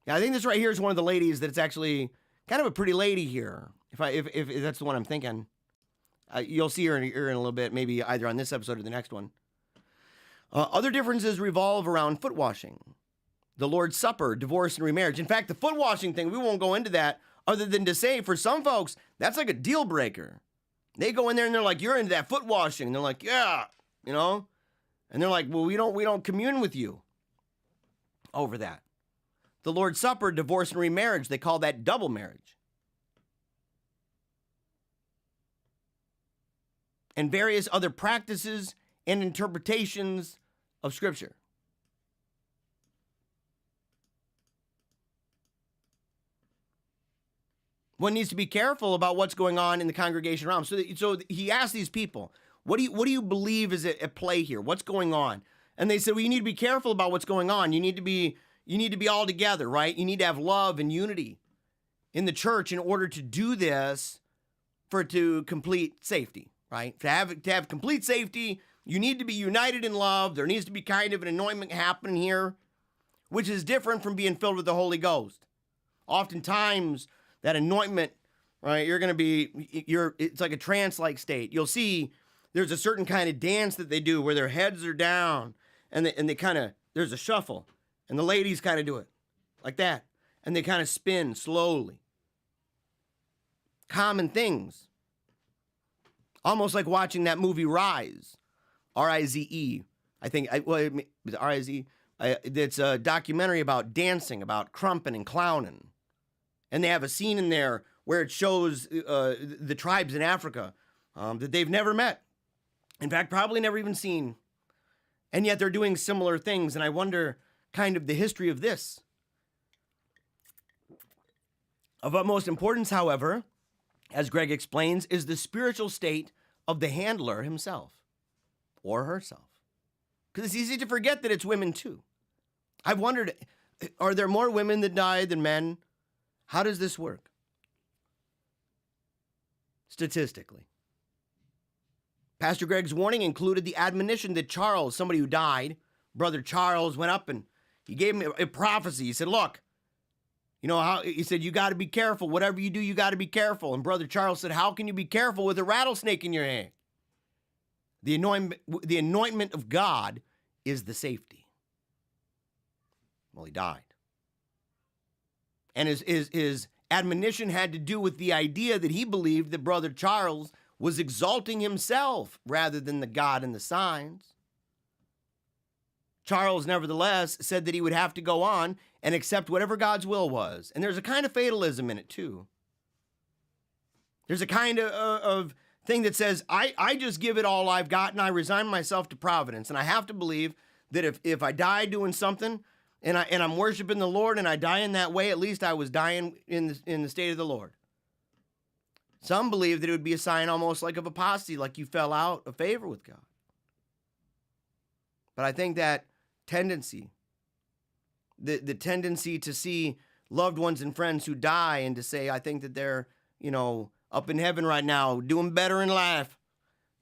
S1: Yeah, I think this right here is one of the ladies that's actually kind of a pretty lady here. If that's the one I'm thinking. You'll see her in a little bit, maybe either on this episode or the next one. Other differences revolve around foot washing, the Lord's Supper, divorce, and remarriage. In fact, the foot washing thing, we won't go into that other than to say for some folks, that's like a deal breaker. They go in there and they're like, you're into that foot washing. And they're like, yeah, you know? And they're like, well, we don't commune with you over that. The Lord's Supper, divorce, and remarriage, they call that double marriage. And various other practices and interpretations of Scripture. One needs to be careful about what's going on in the congregation around. So he asked these people, what do you believe is at play here? What's going on? And they said, well, you need to be careful about what's going on. You need to be all together, right? You need to have love and unity in the church in order to do this to complete safety, right? To have complete safety, you need to be united in love. There needs to be kind of an anointment happening here, which is different from being filled with the Holy Ghost. Oftentimes, that anointment, right, it's like a trance-like state. You'll see there's a certain kind of dance that they do where their heads are down and they kind of, there's a shuffle. And the ladies kind of do it like that. And they kind of spin slowly. Common things. Almost like watching that movie Rise. R-I-Z-E. I think, R-I-Z-E. It's a documentary about dancing, about crumping and clowning. And they have a scene in there where it shows the tribes in Africa that they've never met. In fact, probably never even seen. And yet they're doing similar things. And I wonder kind of the history of this. Of utmost importance, however, as Greg explains, is the spiritual state of the handler himself or herself. Because it's easy to forget that it's women too. I've wondered, are there more women that die than men? How does this work? Statistically. Pastor Greg's warning included the admonition that Charles, somebody who died, Brother Charles, went up and he gave him a prophecy. He said, look, he said, you got to be careful. Whatever you do, you got to be careful. And Brother Charles said, how can you be careful with a rattlesnake in your hand? The anointment of God is the safety. Well, he died. And his admonition had to do with the idea that he believed that Brother Charles was exalting himself rather than the God and the signs. Charles, nevertheless, said that he would have to go on and accept whatever God's will was. And there's a kind of fatalism in it, too. There's a kind of thing that says, I just give it all I've got and I resign myself to providence. And I have to believe that if I die doing something and I'm worshiping the Lord and I die in that way, at least I was dying in the state of the Lord. Some believe that it would be a sign almost like of apostasy, like you fell out of favor with God. But I think that tendency, the tendency to see loved ones and friends who die and to say, I think that they're, up in heaven right now, doing better in life.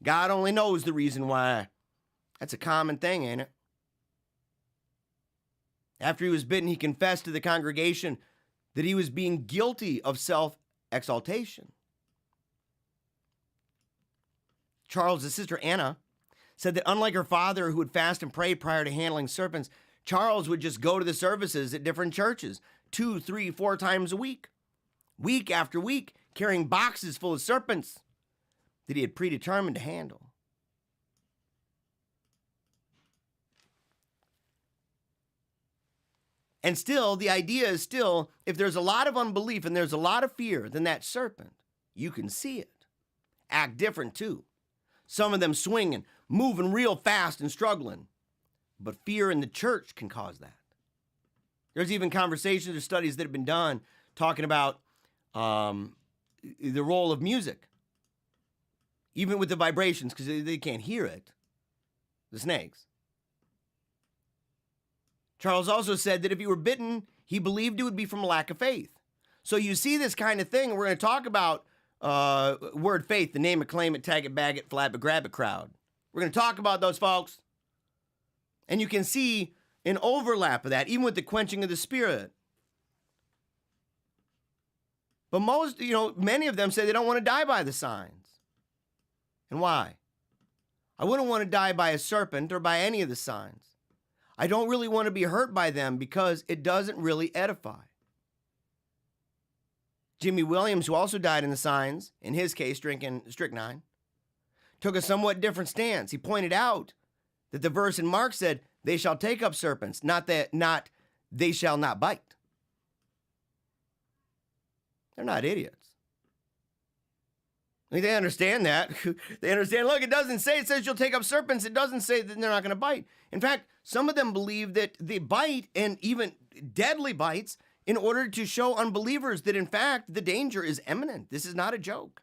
S1: God only knows the reason why. That's a common thing, ain't it? After he was bitten, he confessed to the congregation that he was being guilty of self-exaltation. Charles' sister Anna said that unlike her father, who would fast and pray prior to handling serpents, Charles would just go to the services at different churches 2, 3, 4 times a week after week, carrying boxes full of serpents that he had predetermined to handle. And still, the idea is still, if there's a lot of unbelief and there's a lot of fear, then that serpent, you can see it. Act different too. Some of them swinging, moving real fast and struggling. But fear in the church can cause that. There's even conversations or studies that have been done talking about the role of music. Even with the vibrations, because they can't hear it. The snakes. Charles also said that if he were bitten, he believed it would be from a lack of faith. So you see this kind of thing, and we're going to talk about word faith, the name it, claim it, tag it, bag it, flap it, grab it crowd. We're going to talk about those folks. And you can see an overlap of that, even with the quenching of the spirit. But many of them say they don't want to die by the signs. And why? I wouldn't want to die by a serpent or by any of the signs. I don't really want to be hurt by them because it doesn't really edify. Jimmy Williams, who also died in the signs, in his case drinking strychnine, took a somewhat different stance. He pointed out that the verse in Mark said, "They shall take up serpents," not "they shall not bite." They're not idiots. I mean, they understand that. They understand, look, it doesn't say, it says you'll take up serpents. It doesn't say that they're not going to bite. In fact, some of them believe that they bite, and even deadly bites, in order to show unbelievers that, in fact, the danger is imminent. This is not a joke.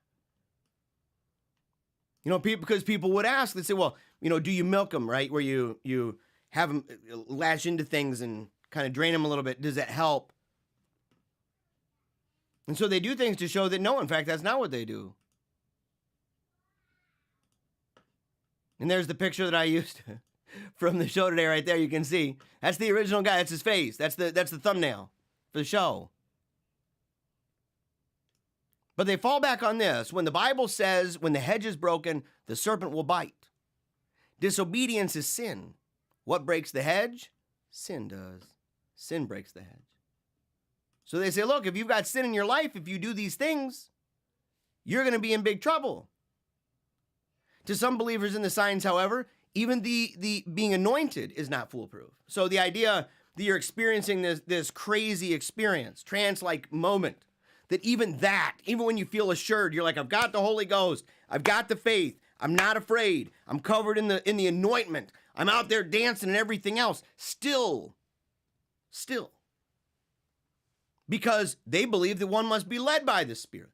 S1: Because people would ask, they'd say, well, do you milk them, right? Where you have them lash into things and kind of drain them a little bit. Does that help? And so they do things to show that, no, in fact, that's not what they do. And there's the picture that I used from the show today right there. You can see. That's the original guy. That's his face. That's the thumbnail for the show. But they fall back on this. When the Bible says, when the hedge is broken, the serpent will bite. Disobedience is sin. What breaks the hedge? Sin does. Sin breaks the hedge. So they say, look, if you've got sin in your life, if you do these things, you're going to be in big trouble. To some believers in the signs, however, even the being anointed is not foolproof. So the idea that you're experiencing this crazy experience, trance-like moment, that even when you feel assured, you're like, I've got the Holy Ghost, I've got the faith, I'm not afraid, I'm covered in the anointment, I'm out there dancing and everything else, still, because they believe that one must be led by the Spirit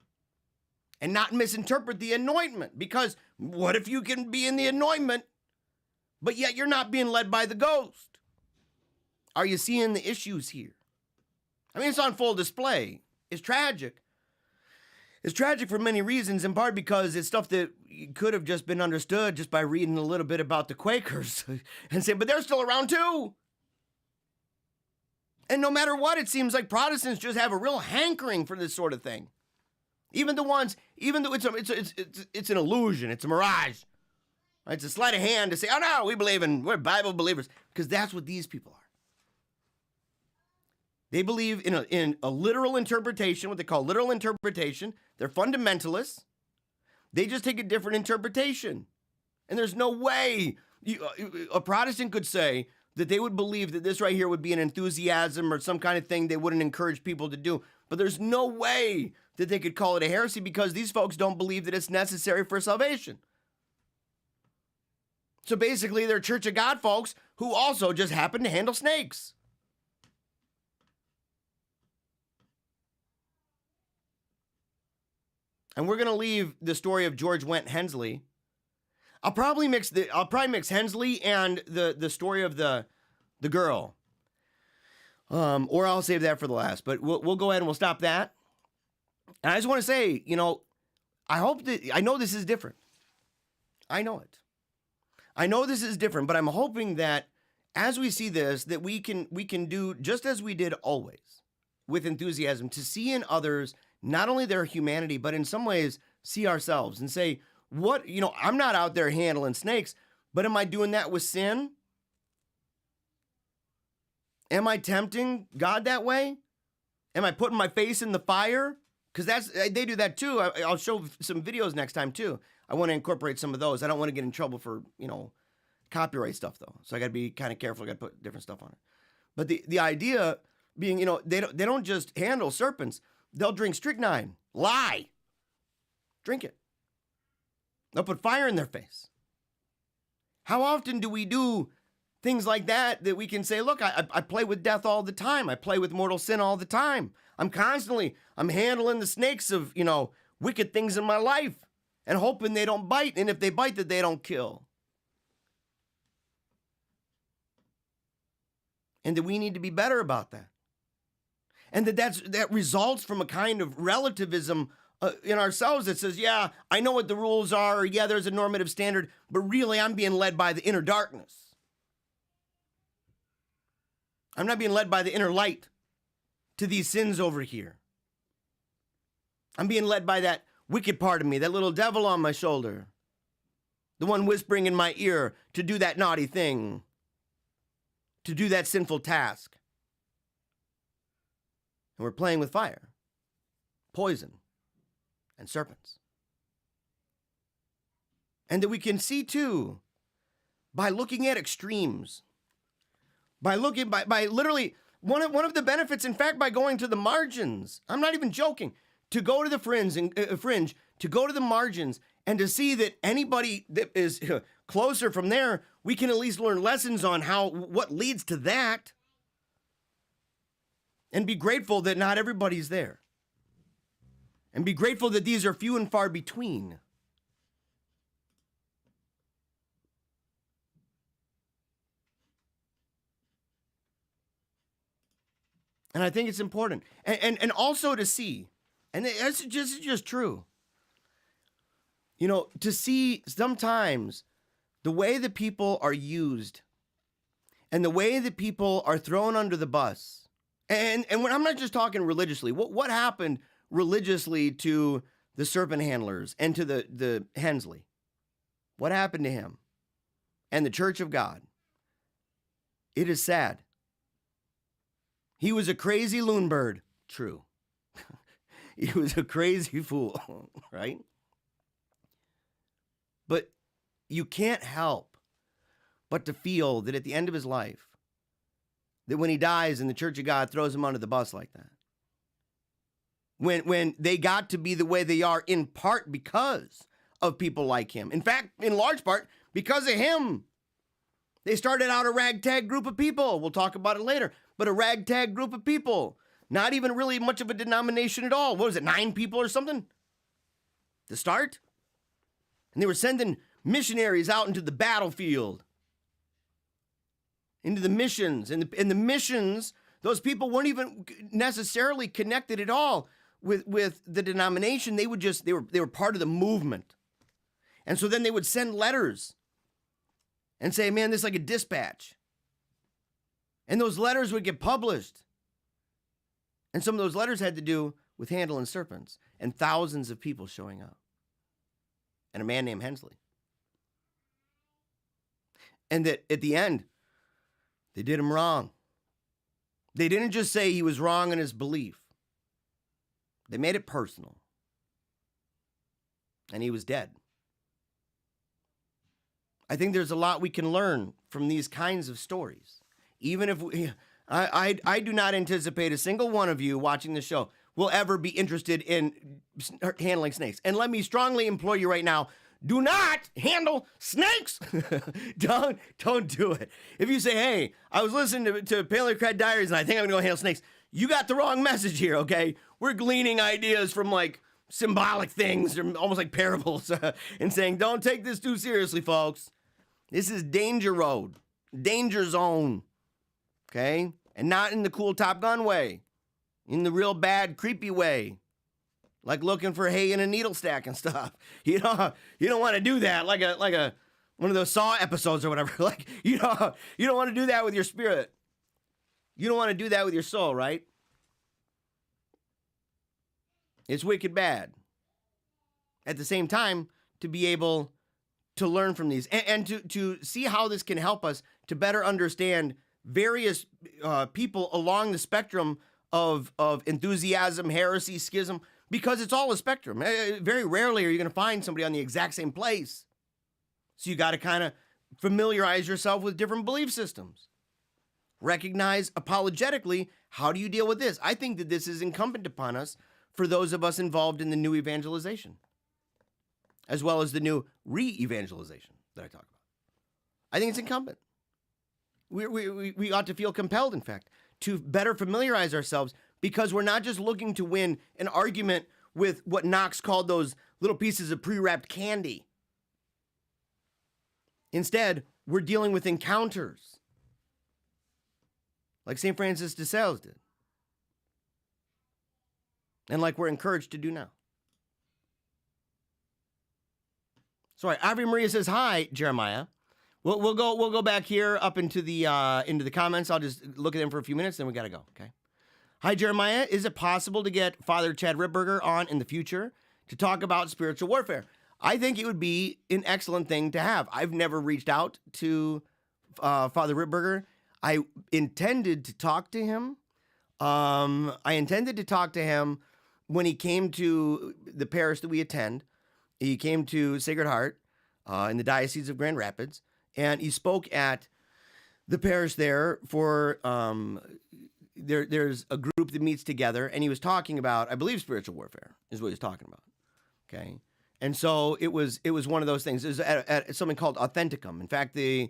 S1: and not misinterpret the anointment. Because what if you can be in the anointment, but yet you're not being led by the Ghost? Are you seeing the issues here? I mean, it's on full display. It's tragic. It's tragic for many reasons, in part because it's stuff that could have just been understood just by reading a little bit about the Quakers and saying, but they're still around too. And no matter what, it seems like Protestants just have a real hankering for this sort of thing. Even though it's an illusion, it's a mirage. Right? It's a sleight of hand to say, oh no, we're Bible believers, because that's what these people are. They believe in a literal interpretation, what they call literal interpretation. They're fundamentalists. They just take a different interpretation. And there's no way a Protestant could say that they would believe that this right here would be an enthusiasm or some kind of thing they wouldn't encourage people to do. But there's no way that they could call it a heresy, because these folks don't believe that it's necessary for salvation. So basically, they're Church of God folks who also just happen to handle snakes. And we're going to leave the story of George Went Hensley. I'll probably mix Hensley and the story of the girl. Or I'll save that for the last. But we'll go ahead and we'll stop that. And I just want to say, I know this is different. I know it. I know this is different, but I'm hoping that as we see this, that we can do just as we did always, with enthusiasm, to see in others not only their humanity, but in some ways see ourselves and say, I'm not out there handling snakes, But am I doing that with sin? Am I tempting God that way? Am I putting my face in the fire? Because they do that too. I'll show some videos next time too. I want to incorporate some of those. I don't want to get in trouble for, copyright stuff though. So I got to be kind of careful. I got to put different stuff on it. But the idea being, they don't just handle serpents. They'll drink strychnine. Lie. Drink it. They'll put fire in their face. How often do we do things like that we can say, look, I play with death all the time. I play with mortal sin all the time. I'm handling the snakes of, wicked things in my life and hoping they don't bite. And if they bite, that they don't kill. And that we need to be better about that. And that results from a kind of relativism in ourselves that says, yeah, I know what the rules are, or yeah, there's a normative standard, but really I'm being led by the inner darkness. I'm not being led by the inner light to these sins over here. I'm being led by that wicked part of me, that little devil on my shoulder, the one whispering in my ear to do that naughty thing, to do that sinful task. And we're playing with fire, poison, and serpents. And that we can see too, by looking at extremes, by literally, one of the benefits, in fact, by going to the margins, I'm not even joking, to go to the fringe, to go to the margins, and to see that anybody that is closer from there, we can at least learn lessons on what leads to that, and be grateful that not everybody's there, and be grateful that these are few and far between. And I think it's important. And also to see, and it's just true, to see sometimes the way that people are used and the way that people are thrown under the bus. And when I'm not just talking religiously, what happened religiously to the Serpent Handlers and to the Hensley? What happened to him and the Church of God? It is sad. He was a crazy loon bird. True. He was a crazy fool, right? But you can't help but to feel that at the end of his life, that when he dies and the Church of God throws him under the bus like that, when they got to be the way they are in part because of people like him. In fact, in large part, because of him. They started out a ragtag group of people. We'll talk about it later. But a ragtag group of people. Not even really much of a denomination at all. What was it, 9 people or something? To start? And they were sending missionaries out into the battlefield. Into the missions. And the missions, those people weren't even necessarily connected at all with the denomination. They were part of the movement. And so then they would send letters and say, man, this is like a dispatch. And those letters would get published. And some of those letters had to do with handling serpents and thousands of people showing up. And a man named Hensley. And that at the end, they did him wrong. They didn't just say he was wrong in his belief. They made it personal. And he was dead. I think there's a lot we can learn from these kinds of stories. Even if I do not anticipate a single one of you watching the show will ever be interested in handling snakes. And let me strongly implore you right now, do not handle snakes. Don't do it. If you say, hey, I was listening to PaleocratDiaries and I think I'm going to go handle snakes, you got the wrong message here, okay? We're gleaning ideas from like symbolic things, almost like parables, and saying, don't take this too seriously, folks. This is danger road, danger zone, okay? And not in the cool Top Gun way, in the real bad, creepy way, like looking for hay in a needle stack and stuff. You don't want to do that like a one of those Saw episodes or whatever. Like you don't want to do that with your spirit. You don't want to do that with your soul, right? It's wicked bad. At the same time, to be able to learn from these and to see how this can help us to better understand various people along the spectrum of enthusiasm, heresy, schism, because it's all a spectrum. Very rarely are you going to find somebody on the exact same place. So you got to kind of familiarize yourself with different belief systems. Recognize apologetically, how do you deal with this? I think that this is incumbent upon us for those of us involved in the new evangelization, as well as the new re-evangelization that I talk about. I think it's incumbent. We ought to feel compelled, in fact, to better familiarize ourselves, because we're not just looking to win an argument with what Knox called those little pieces of pre-wrapped candy. Instead, we're dealing with encounters, like St. Francis de Sales did, and like we're encouraged to do now. Sorry, Ave Maria says, hi, Jeremiah. We'll go back here up into the comments. I'll just look at them for a few minutes, then we got to go, okay? Hi, Jeremiah. Is it possible to get Father Chad Ripberger on in the future to talk about spiritual warfare? I think it would be an excellent thing to have. I've never reached out to Father Ripberger. I intended to talk to him. When he came to the parish that we attend. He came to Sacred Heart in the Diocese of Grand Rapids, and he spoke at the parish there for, there's a group that meets together, and he was talking about, I believe, spiritual warfare is what he was talking about, okay? And so it was one of those things. It was at something called Authenticum. In fact, the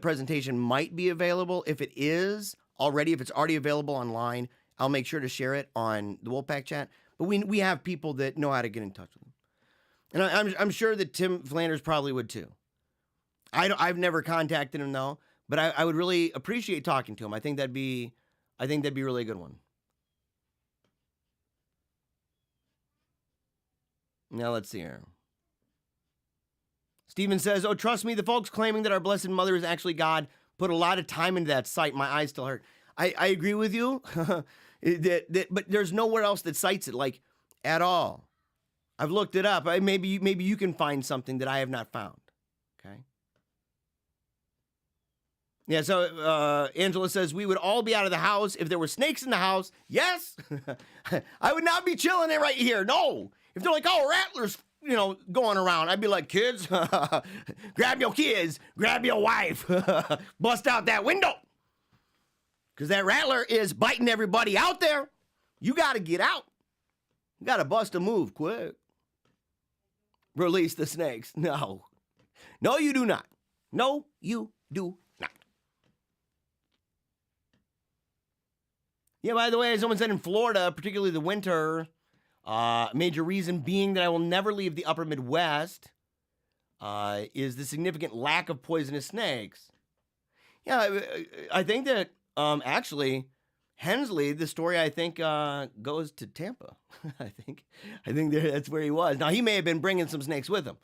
S1: presentation might be available. If it's already available online, I'll make sure to share it on the Wolfpack chat. But we have people that know how to get in touch with them. And I'm sure that Tim Flanders probably would too. I've never contacted him though, but I would really appreciate talking to him. I think that'd be a really good one. Now let's see here. Stephen says, oh, trust me, the folks claiming that our Blessed Mother is actually God put a lot of time into that site. My eyes still hurt. I agree with you. But there's nowhere else that cites it, like, at all. I've looked it up. Maybe you can find something that I have not found. Okay. Yeah. So Angela says we would all be out of the house if there were snakes in the house. Yes, I would not be chilling it right here. No, if they're like, oh, rattlers, going around, I'd be like, kids, grab your kids, grab your wife, bust out that window. Because that rattler is biting everybody out there. You got to get out. You got to bust a move quick. Release the snakes. No. No, you do not. No, you do not. Yeah, by the way, as someone said in Florida, particularly the winter, major reason being that I will never leave the upper Midwest is the significant lack of poisonous snakes. Yeah, I think that actually, Hensley, the story I think goes to Tampa. I think that's where he was. Now he may have been bringing some snakes with him.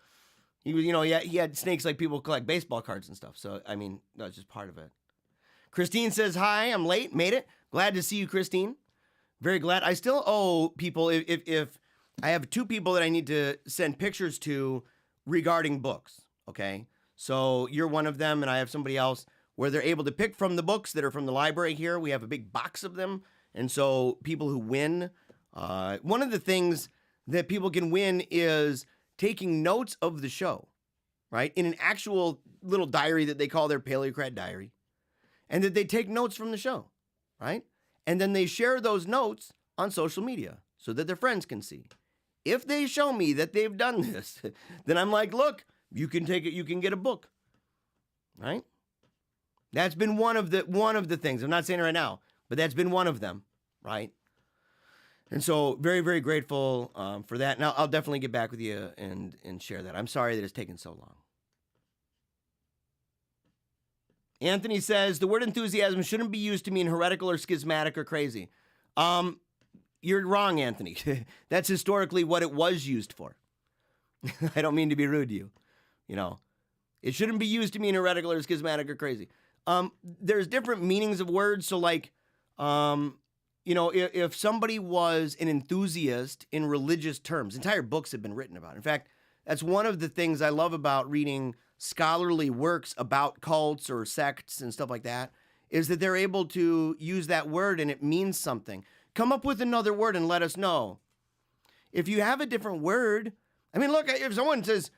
S1: He was, he had snakes like people collect baseball cards and stuff. So I mean, that's just part of it. Christine says, "Hi, I'm late, made it. Glad to see you, Christine. Very glad. I still owe people if I have 2 people that I need to send pictures to regarding books. Okay, so you're one of them, and I have somebody else." Where they're able to pick from the books that are from the library here. We have a big box of them. And so people who win, one of the things that people can win is taking notes of the show, right? In an actual little diary that they call their Paleocrat diary. And that they take notes from the show, right? And then they share those notes on social media so that their friends can see. If they show me that they've done this, then I'm like, look, you can take it, you can get a book, right? That's been one of the things. I'm not saying it right now, but that's been one of them, right? And so very, very grateful for that. And I'll definitely get back with you and share that. I'm sorry that it's taken so long. Anthony says, the word enthusiasm shouldn't be used to mean heretical or schismatic or crazy. You're wrong, Anthony. That's historically what it was used for. I don't mean to be rude to you. It shouldn't be used to mean heretical or schismatic or crazy. There's different meanings of words. So like, if somebody was an enthusiast in religious terms, entire books have been written about it. In fact, That's one of the things I love about reading scholarly works about cults or sects and stuff like that, is that they're able to use that word and it means something. Come up with another word and let us know. If you have a different word, I mean, look, if someone says,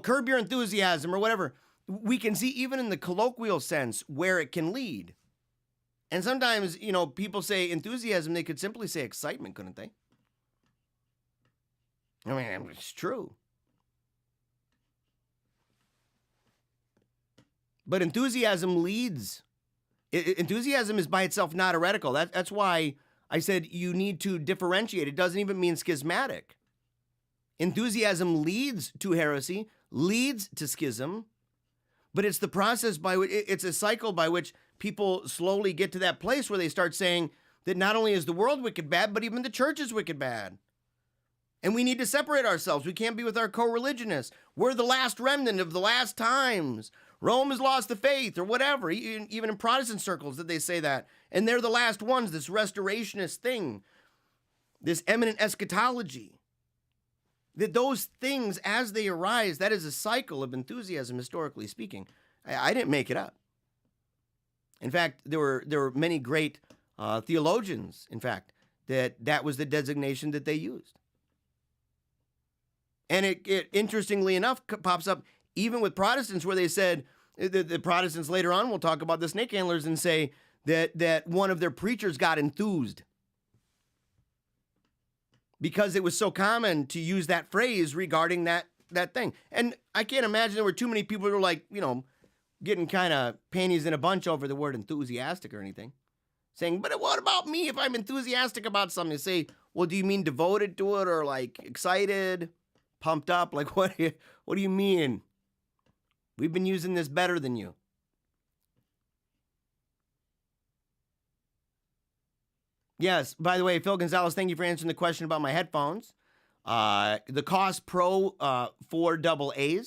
S1: curb your enthusiasm or whatever, we can see even in the colloquial sense where it can lead. And sometimes, people say enthusiasm, they could simply say excitement, couldn't they? I mean, it's true. But enthusiasm leads. Enthusiasm is by itself not heretical. That's why I said you need to differentiate. It doesn't even mean schismatic. Enthusiasm leads to heresy, leads to schism, but it's the process by which, it's a cycle by which people slowly get to that place where they start saying that not only is the world wicked bad, but even the church is wicked bad. And we need to separate ourselves. We can't be with our co-religionists. We're the last remnant of the last times. Rome has lost the faith or whatever. Even in Protestant circles that they say that. And they're the last ones, this restorationist thing, this eminent eschatology. That those things, as they arise, that is a cycle of enthusiasm, historically speaking. I didn't make it up. In fact, there were many great theologians, in fact, that was the designation that they used. And it interestingly enough pops up even with Protestants where they said, the Protestants later on will talk about the snake handlers and say that one of their preachers got enthused because it was so common to use that phrase regarding that thing. And I can't imagine there were too many people who were like, getting kind of panties in a bunch over the word enthusiastic or anything. Saying, but what about me if I'm enthusiastic about something? They say, well, do you mean devoted to it or like excited? Pumped up? Like, what do you mean? We've been using this better than you. Yes, by the way, Phil Gonzalez, thank you for answering the question about my headphones. The Cost Pro 4 AA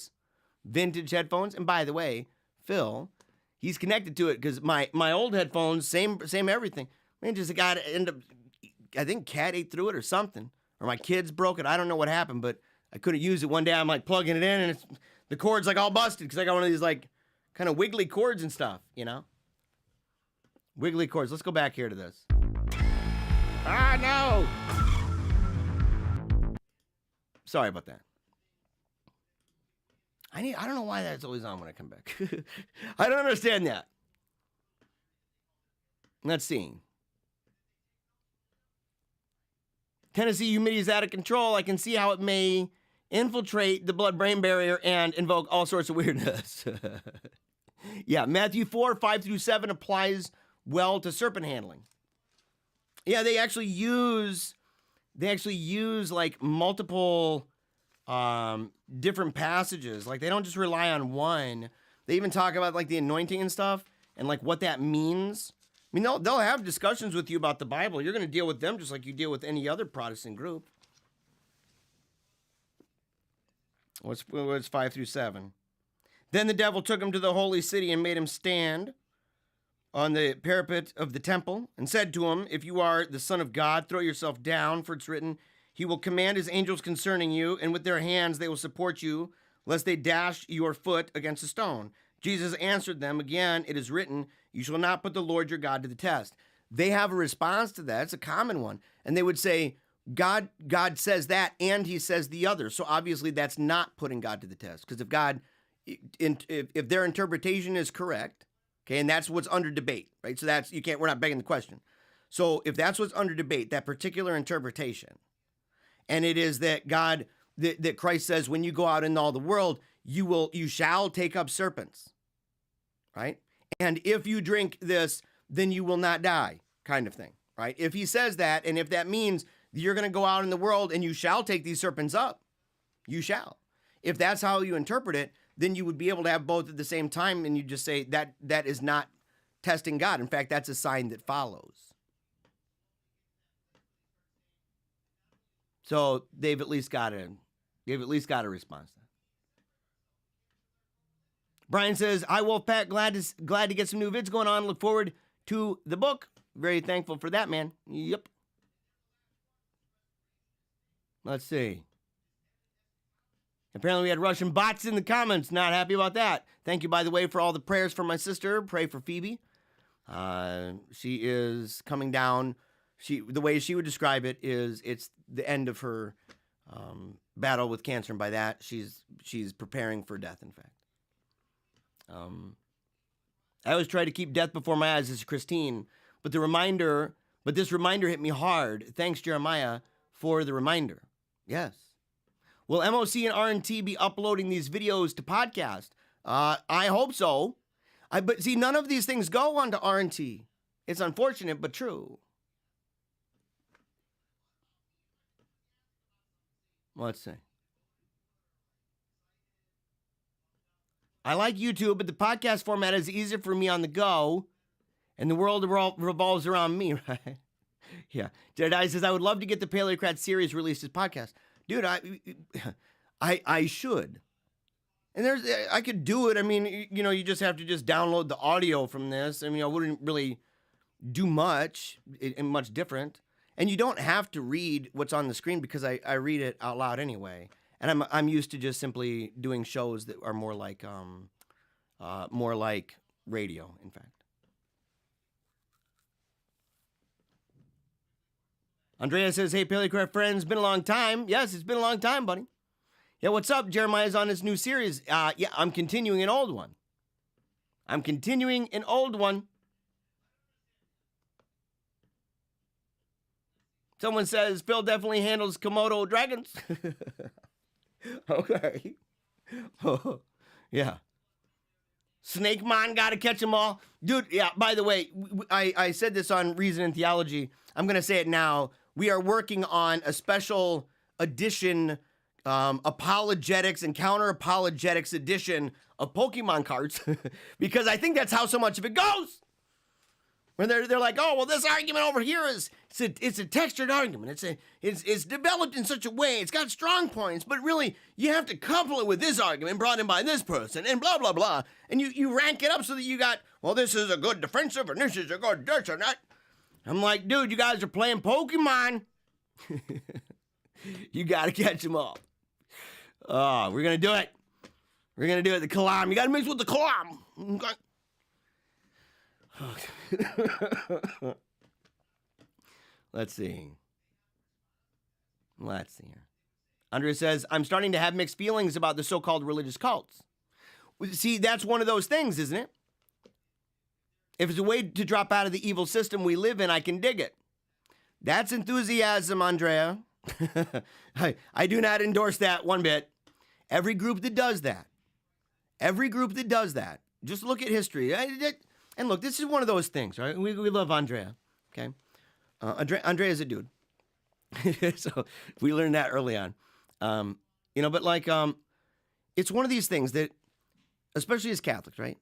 S1: vintage headphones. And by the way, Phil, he's connected to it because my old headphones, same everything. Man, just got to end up, I think cat ate through it or something. Or my kids broke it. I don't know what happened, but I couldn't use it one day. I'm like plugging it in and the cord's like all busted because I got one of these like kind of wiggly cords and stuff, Wiggly cords. Let's go back here to this. Ah, no! Sorry about that. I don't know why that's always on when I come back. I don't understand that. Let's see. Tennessee humidity is out of control. I can see how it may infiltrate the blood-brain barrier and invoke all sorts of weirdness. Yeah, Matthew 4, 5-7 applies well to serpent handling. Yeah, they actually use like multiple different passages. Like they don't just rely on one. They even talk about like the anointing and stuff and like what that means. I mean, they'll have discussions with you about the Bible. You're going to deal with them just like you deal with any other Protestant group. What's 5-7? Then the devil took him to the holy city and made him stand on the parapet of the temple and said to him, if you are the Son of God, throw yourself down, for it's written, he will command his angels concerning you, and with their hands they will support you, lest they dash your foot against a stone. Jesus answered them, again, it is written, you shall not put the Lord your God to the test. They have a response to that. It's a common one. And they would say, God says that, and he says the other. So obviously that's not putting God to the test. Because if their interpretation is correct, okay, and that's what's under debate, right? So we're not begging the question. So if that's what's under debate, that particular interpretation, and it is that that Christ says, when you go out in all the world, you shall take up serpents, right? And if you drink this, then you will not die, kind of thing, right? If he says that, and if that means you're going to go out in the world and you shall take these serpents up, you shall. If that's how you interpret it, then you would be able to have both at the same time, and you just say that is not testing God. In fact, that's a sign that follows. So they've at least got a response to that. Brian says, "Hi Wolfpack, glad to get some new vids going on. Look forward to the book. Very thankful for that, man." Yep. Let's see. Apparently we had Russian bots in the comments. Not happy about that. Thank you, by the way, for all the prayers for my sister. Pray for Phoebe. She is coming down. The way she would describe it is it's the end of her battle with cancer, and by that she's preparing for death. In fact, I always try to keep death before my eyes. This is Christine, but this reminder hit me hard. Thanks, Jeremiah, for the reminder. Yes. Will MOC and RNT be uploading these videos to podcast? I hope so. But see, none of these things go onto RNT. It's unfortunate, but true. Let's see. I like YouTube, but the podcast format is easier for me on the go, and the world revolves around me, right? Yeah. Jedediah says, I would love to get the Paleocrat series released as podcast. Dude, I should. And I could do it. I mean, you just have to download the audio from this. I mean, I wouldn't really do much different. And you don't have to read what's on the screen because I read it out loud anyway. And I'm used to just simply doing shows that are more like radio, in fact. Andrea says, hey, Paleocrat friends, been a long time. Yes, it's been a long time, buddy. Yeah, what's up? Jeremiah's on his new series. Yeah, I'm continuing an old one. Someone says, Phil definitely handles Komodo dragons. Okay. Yeah. Snake Man, gotta catch them all. Dude, yeah, by the way, I said this on Reason and Theology. I'm going to say it now. We are working on a special edition, apologetics and counter-apologetics edition of Pokemon cards because I think that's how so much of it goes. When they're like, oh, well, this argument over here it's a textured argument. It's developed in such a way. It's got strong points, but really you have to couple it with this argument brought in by this person and blah, blah, blah. And you rank it up so that you got, well, this is a good defensive and this is a good this and that. I'm like, dude, you guys are playing Pokemon. You got to catch them all. Oh, we're going to do it. We're going to do it. The Kalam. You got to mix with the Kalam. Okay. Let's see here. Andrea says, I'm starting to have mixed feelings about the so-called religious cults. See, that's one of those things, isn't it? If it's a way to drop out of the evil system we live in, I can dig it. That's enthusiasm, Andrea. I do not endorse that one bit. Every group that does that, just look at history. And look, this is one of those things, right? We love Andrea, okay? Andrea is a dude. So we learned that early on. But like, it's one of these things that, especially as Catholics, right?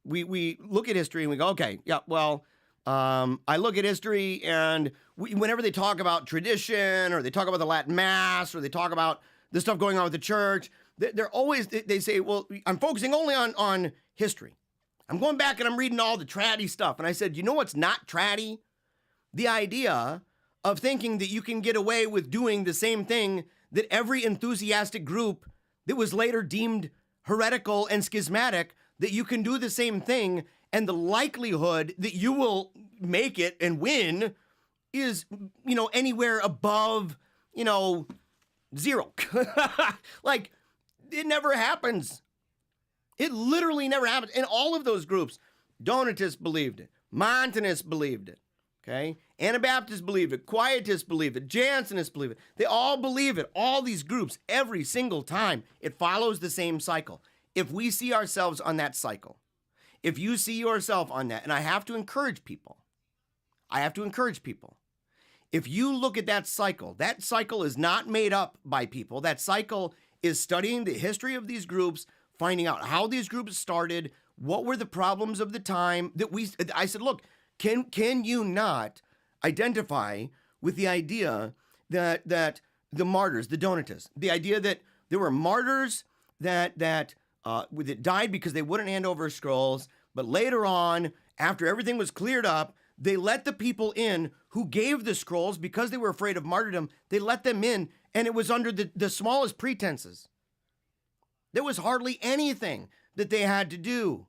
S1: We look at history and we go, okay, yeah, well, I look at history and whenever they talk about tradition or they talk about the Latin Mass or they talk about the stuff going on with the church, they say, well, I'm focusing only on history. I'm going back and I'm reading all the tratty stuff. And I said, you know what's not tratty? The idea of thinking that you can get away with doing the same thing that every enthusiastic group that was later deemed heretical and schismatic, that you can do the same thing and the likelihood that you will make it and win is, anywhere above, 0. Like, it never happens. It literally never happens. And all of those groups, Donatists believed it, Montanists believed it, okay? Anabaptists believed it, Quietists believed it, Jansenists believe it. They all believe it. All these groups, every single time, it follows the same cycle. If we see ourselves on that cycle, if you see yourself on that, and I have to encourage people, if you look at that cycle is not made up by people. That cycle is studying the history of these groups, finding out how these groups started, what were the problems of the time I said, look, can you not identify with the idea that the martyrs, the Donatists, the idea that there were martyrs that died because they wouldn't hand over scrolls, but later on, after everything was cleared up, they let the people in who gave the scrolls because they were afraid of martyrdom. They let them in, and it was under the smallest pretenses. There was hardly anything that they had to do.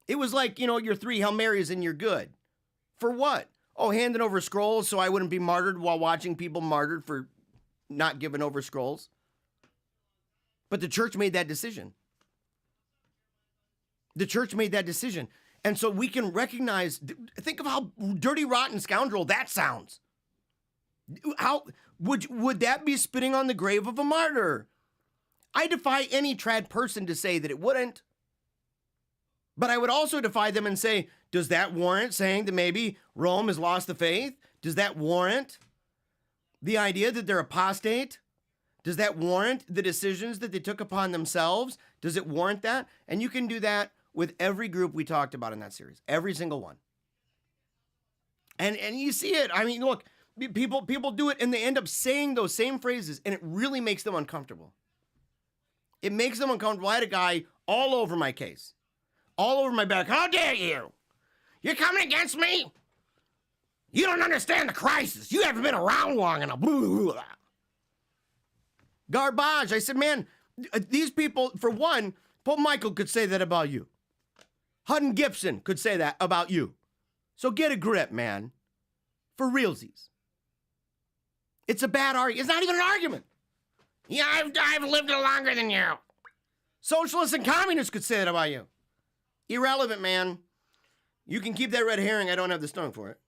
S1: It was like, your 3 Hail Marys and you're good. For what? Oh, handing over scrolls so I wouldn't be martyred while watching people martyred for not giving over scrolls. But the church made that decision. The church made that decision. And so we can recognize, think of how dirty, rotten scoundrel that sounds. How would that be spitting on the grave of a martyr? I defy any trad person to say that it wouldn't. But I would also defy them and say, does that warrant saying that maybe Rome has lost the faith? Does that warrant the idea that they're apostate? Does that warrant the decisions that they took upon themselves? Does it warrant that? And you can do that with every group we talked about in that series, every single one. And you see it. I mean, look, people do it and they end up saying those same phrases and it really makes them uncomfortable. It makes them uncomfortable. I had a guy all over my case, all over my back. How dare you? You're coming against me? You don't understand the crisis. You haven't been around long enough. Garbage. I said, man, these people, for one, Pope Michael could say that about you. Hutton Gibson could say that about you. So get a grip, man. For realsies. It's a bad argument. It's not even an argument. Yeah, I've lived it longer than you. Socialists and communists could say that about you. Irrelevant, man. You can keep that red herring. I don't have the stomach for it.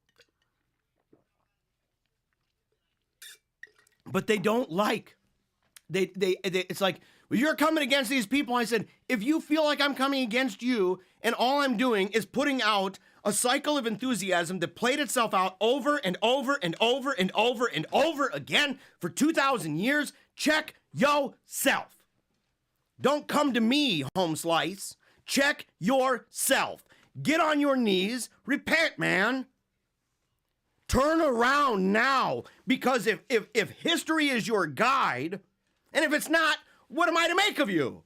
S1: But they don't like. It's like, well, you're coming against these people. I said, if you feel like I'm coming against you and all I'm doing is putting out a cycle of enthusiasm that played itself out over and over and over and over and over again for 2,000 years, check yourself. Don't come to me, home slice. Check yourself. Get on your knees. Repent, man. Turn around now. Because if history is your guide, and if it's not, what am I to make of you?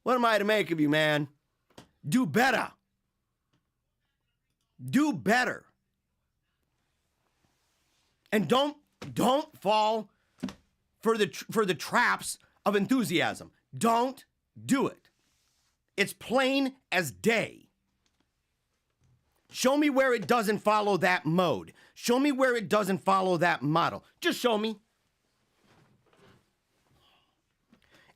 S1: What am I to make of you, man? Do better. Do better. And don't fall for the traps of enthusiasm. Don't do it. It's plain as day. Show me where it doesn't follow that mode. Show me where it doesn't follow that model. Just show me.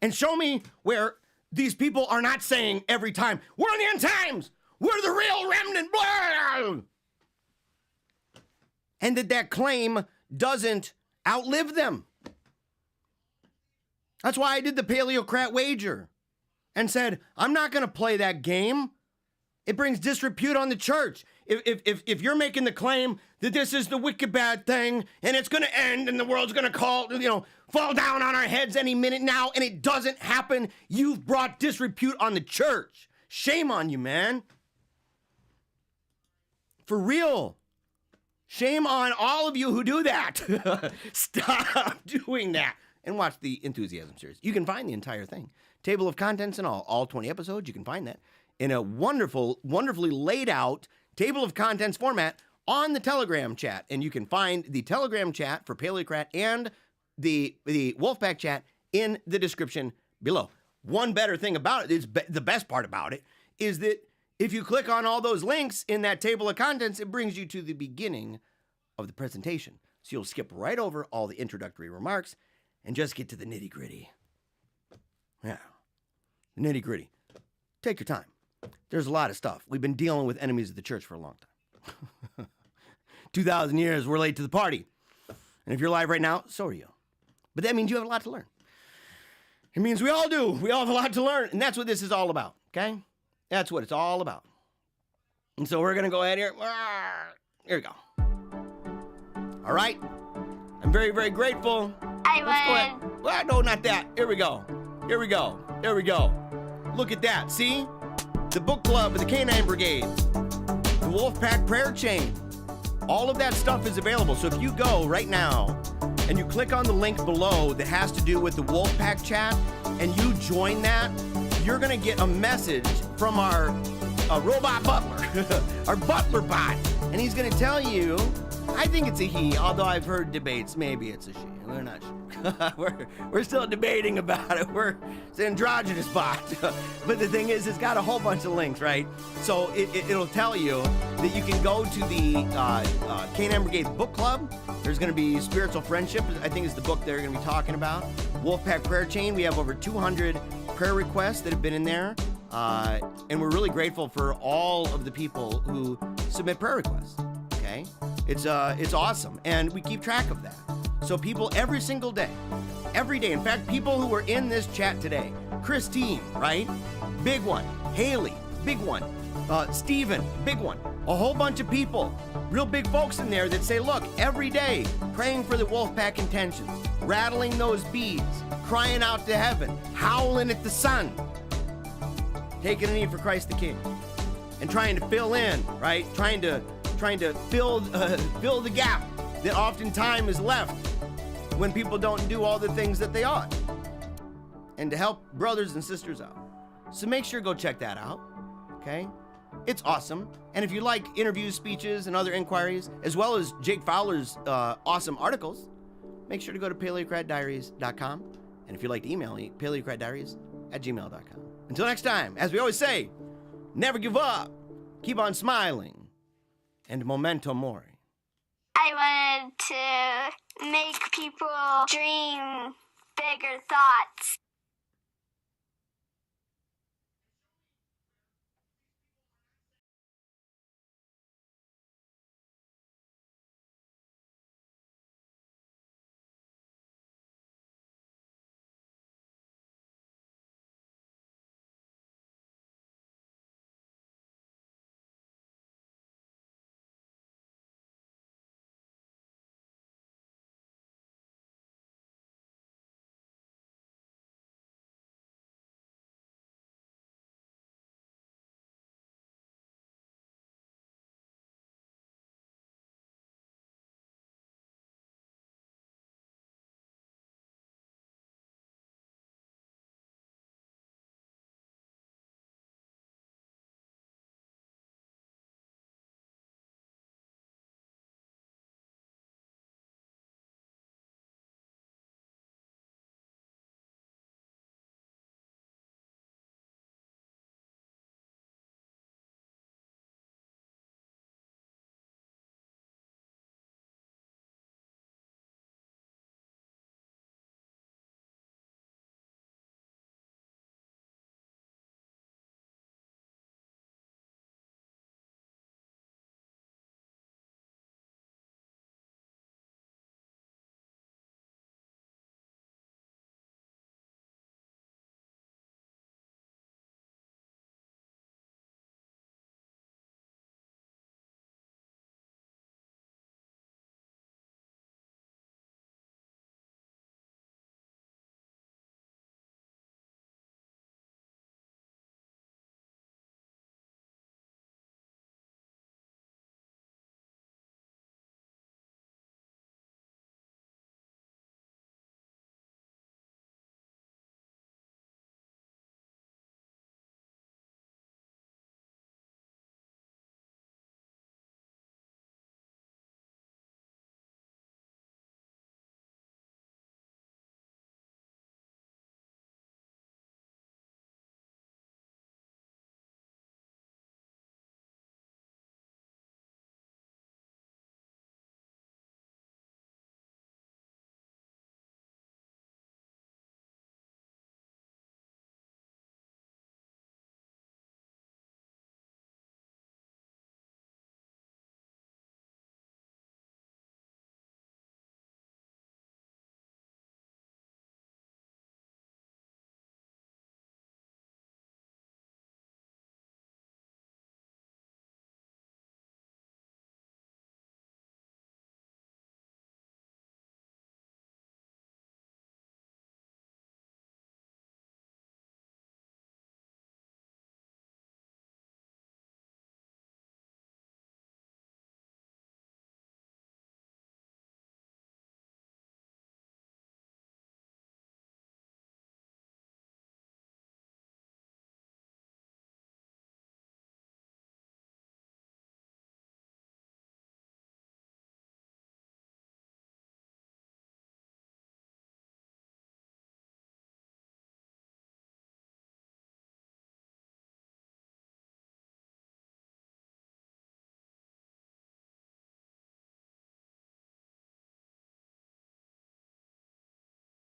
S1: And show me where these people are not saying every time, we're in the end times. We're the real remnant. Blah! And that claim doesn't outlive them. That's why I did the Paleocrat wager and said, I'm not going to play that game. It brings disrepute on the church. If you're making the claim that this is the wicked bad thing and it's going to end and the world's going to fall down on our heads any minute now and it doesn't happen, you've brought disrepute on the church. Shame on you, man. For real. Shame on all of you who do that. Stop doing that. And watch the Enthusiasm series. You can find the entire thing. Table of contents and all 20 episodes. You can find that in a wonderfully laid out table of contents format on the Telegram chat. And you can find the Telegram chat for Paleocrat and the Wolfpack chat in the description below. One better thing about it is the best part about it is that if you click on all those links in that table of contents, it brings you to the beginning of the presentation. So you'll skip right over all the introductory remarks and just get to the nitty-gritty. Yeah, the nitty-gritty. Take your time. There's a lot of stuff. We've been dealing with enemies of the church for a long time. 2,000 years, we're late to the party. And if you're live right now, so are you. But that means you have a lot to learn. It means we all do. We all have a lot to learn. And that's what this is all about, okay? That's what it's all about. And so we're going to go ahead here. Here we go. All right. I'm very, very grateful. Let's go ahead. Well, no, not that. Here we go. Here we go. There we go. Look at that. See? The book club of the Canine Brigade. The Wolfpack prayer chain. All of that stuff is available. So if you go right now and you click on the link below that has to do with the Wolfpack chat and you join that, you're going to get a message from our robot butler, our butler bot. And he's going to tell you, I think it's a he, although I've heard debates, maybe it's a she. We're not sure. We're still debating about it. It's an androgynous bot. But the thing is, it's got a whole bunch of links, right? So it'll tell you that you can go to the Canine Brigade Book Club. There's going to be Spiritual Friendship, I think is the book they're going to be talking about. Wolfpack Prayer Chain, we have over 200 prayer requests that have been in there. And we're really grateful for all of the people who submit prayer requests, okay? It's awesome, and we keep track of that. So people every single day, in fact, people who were in this chat today, Christine, right? Big one. Haley, big one. Stephen, big one. A whole bunch of people, real big folks in there that say, look, every day, praying for the Wolfpack intentions, rattling those beads, crying out to heaven, howling at the sun, taking a knee for Christ the King, and trying to fill in, right? Trying to fill the gap that oftentimes is left when people don't do all the things that they ought, and to help brothers and sisters out. So make sure to go check that out, okay? It's awesome. And if you like interviews, speeches, and other inquiries, as well as Jake Fowler's awesome articles, make sure to go to PaleocratDiaries.com. And if you'd like to email me, PaleocratDiaries@gmail.com. Until next time, as we always say, never give up, keep on smiling, and memento mori.
S3: I wanted to make people dream bigger thoughts.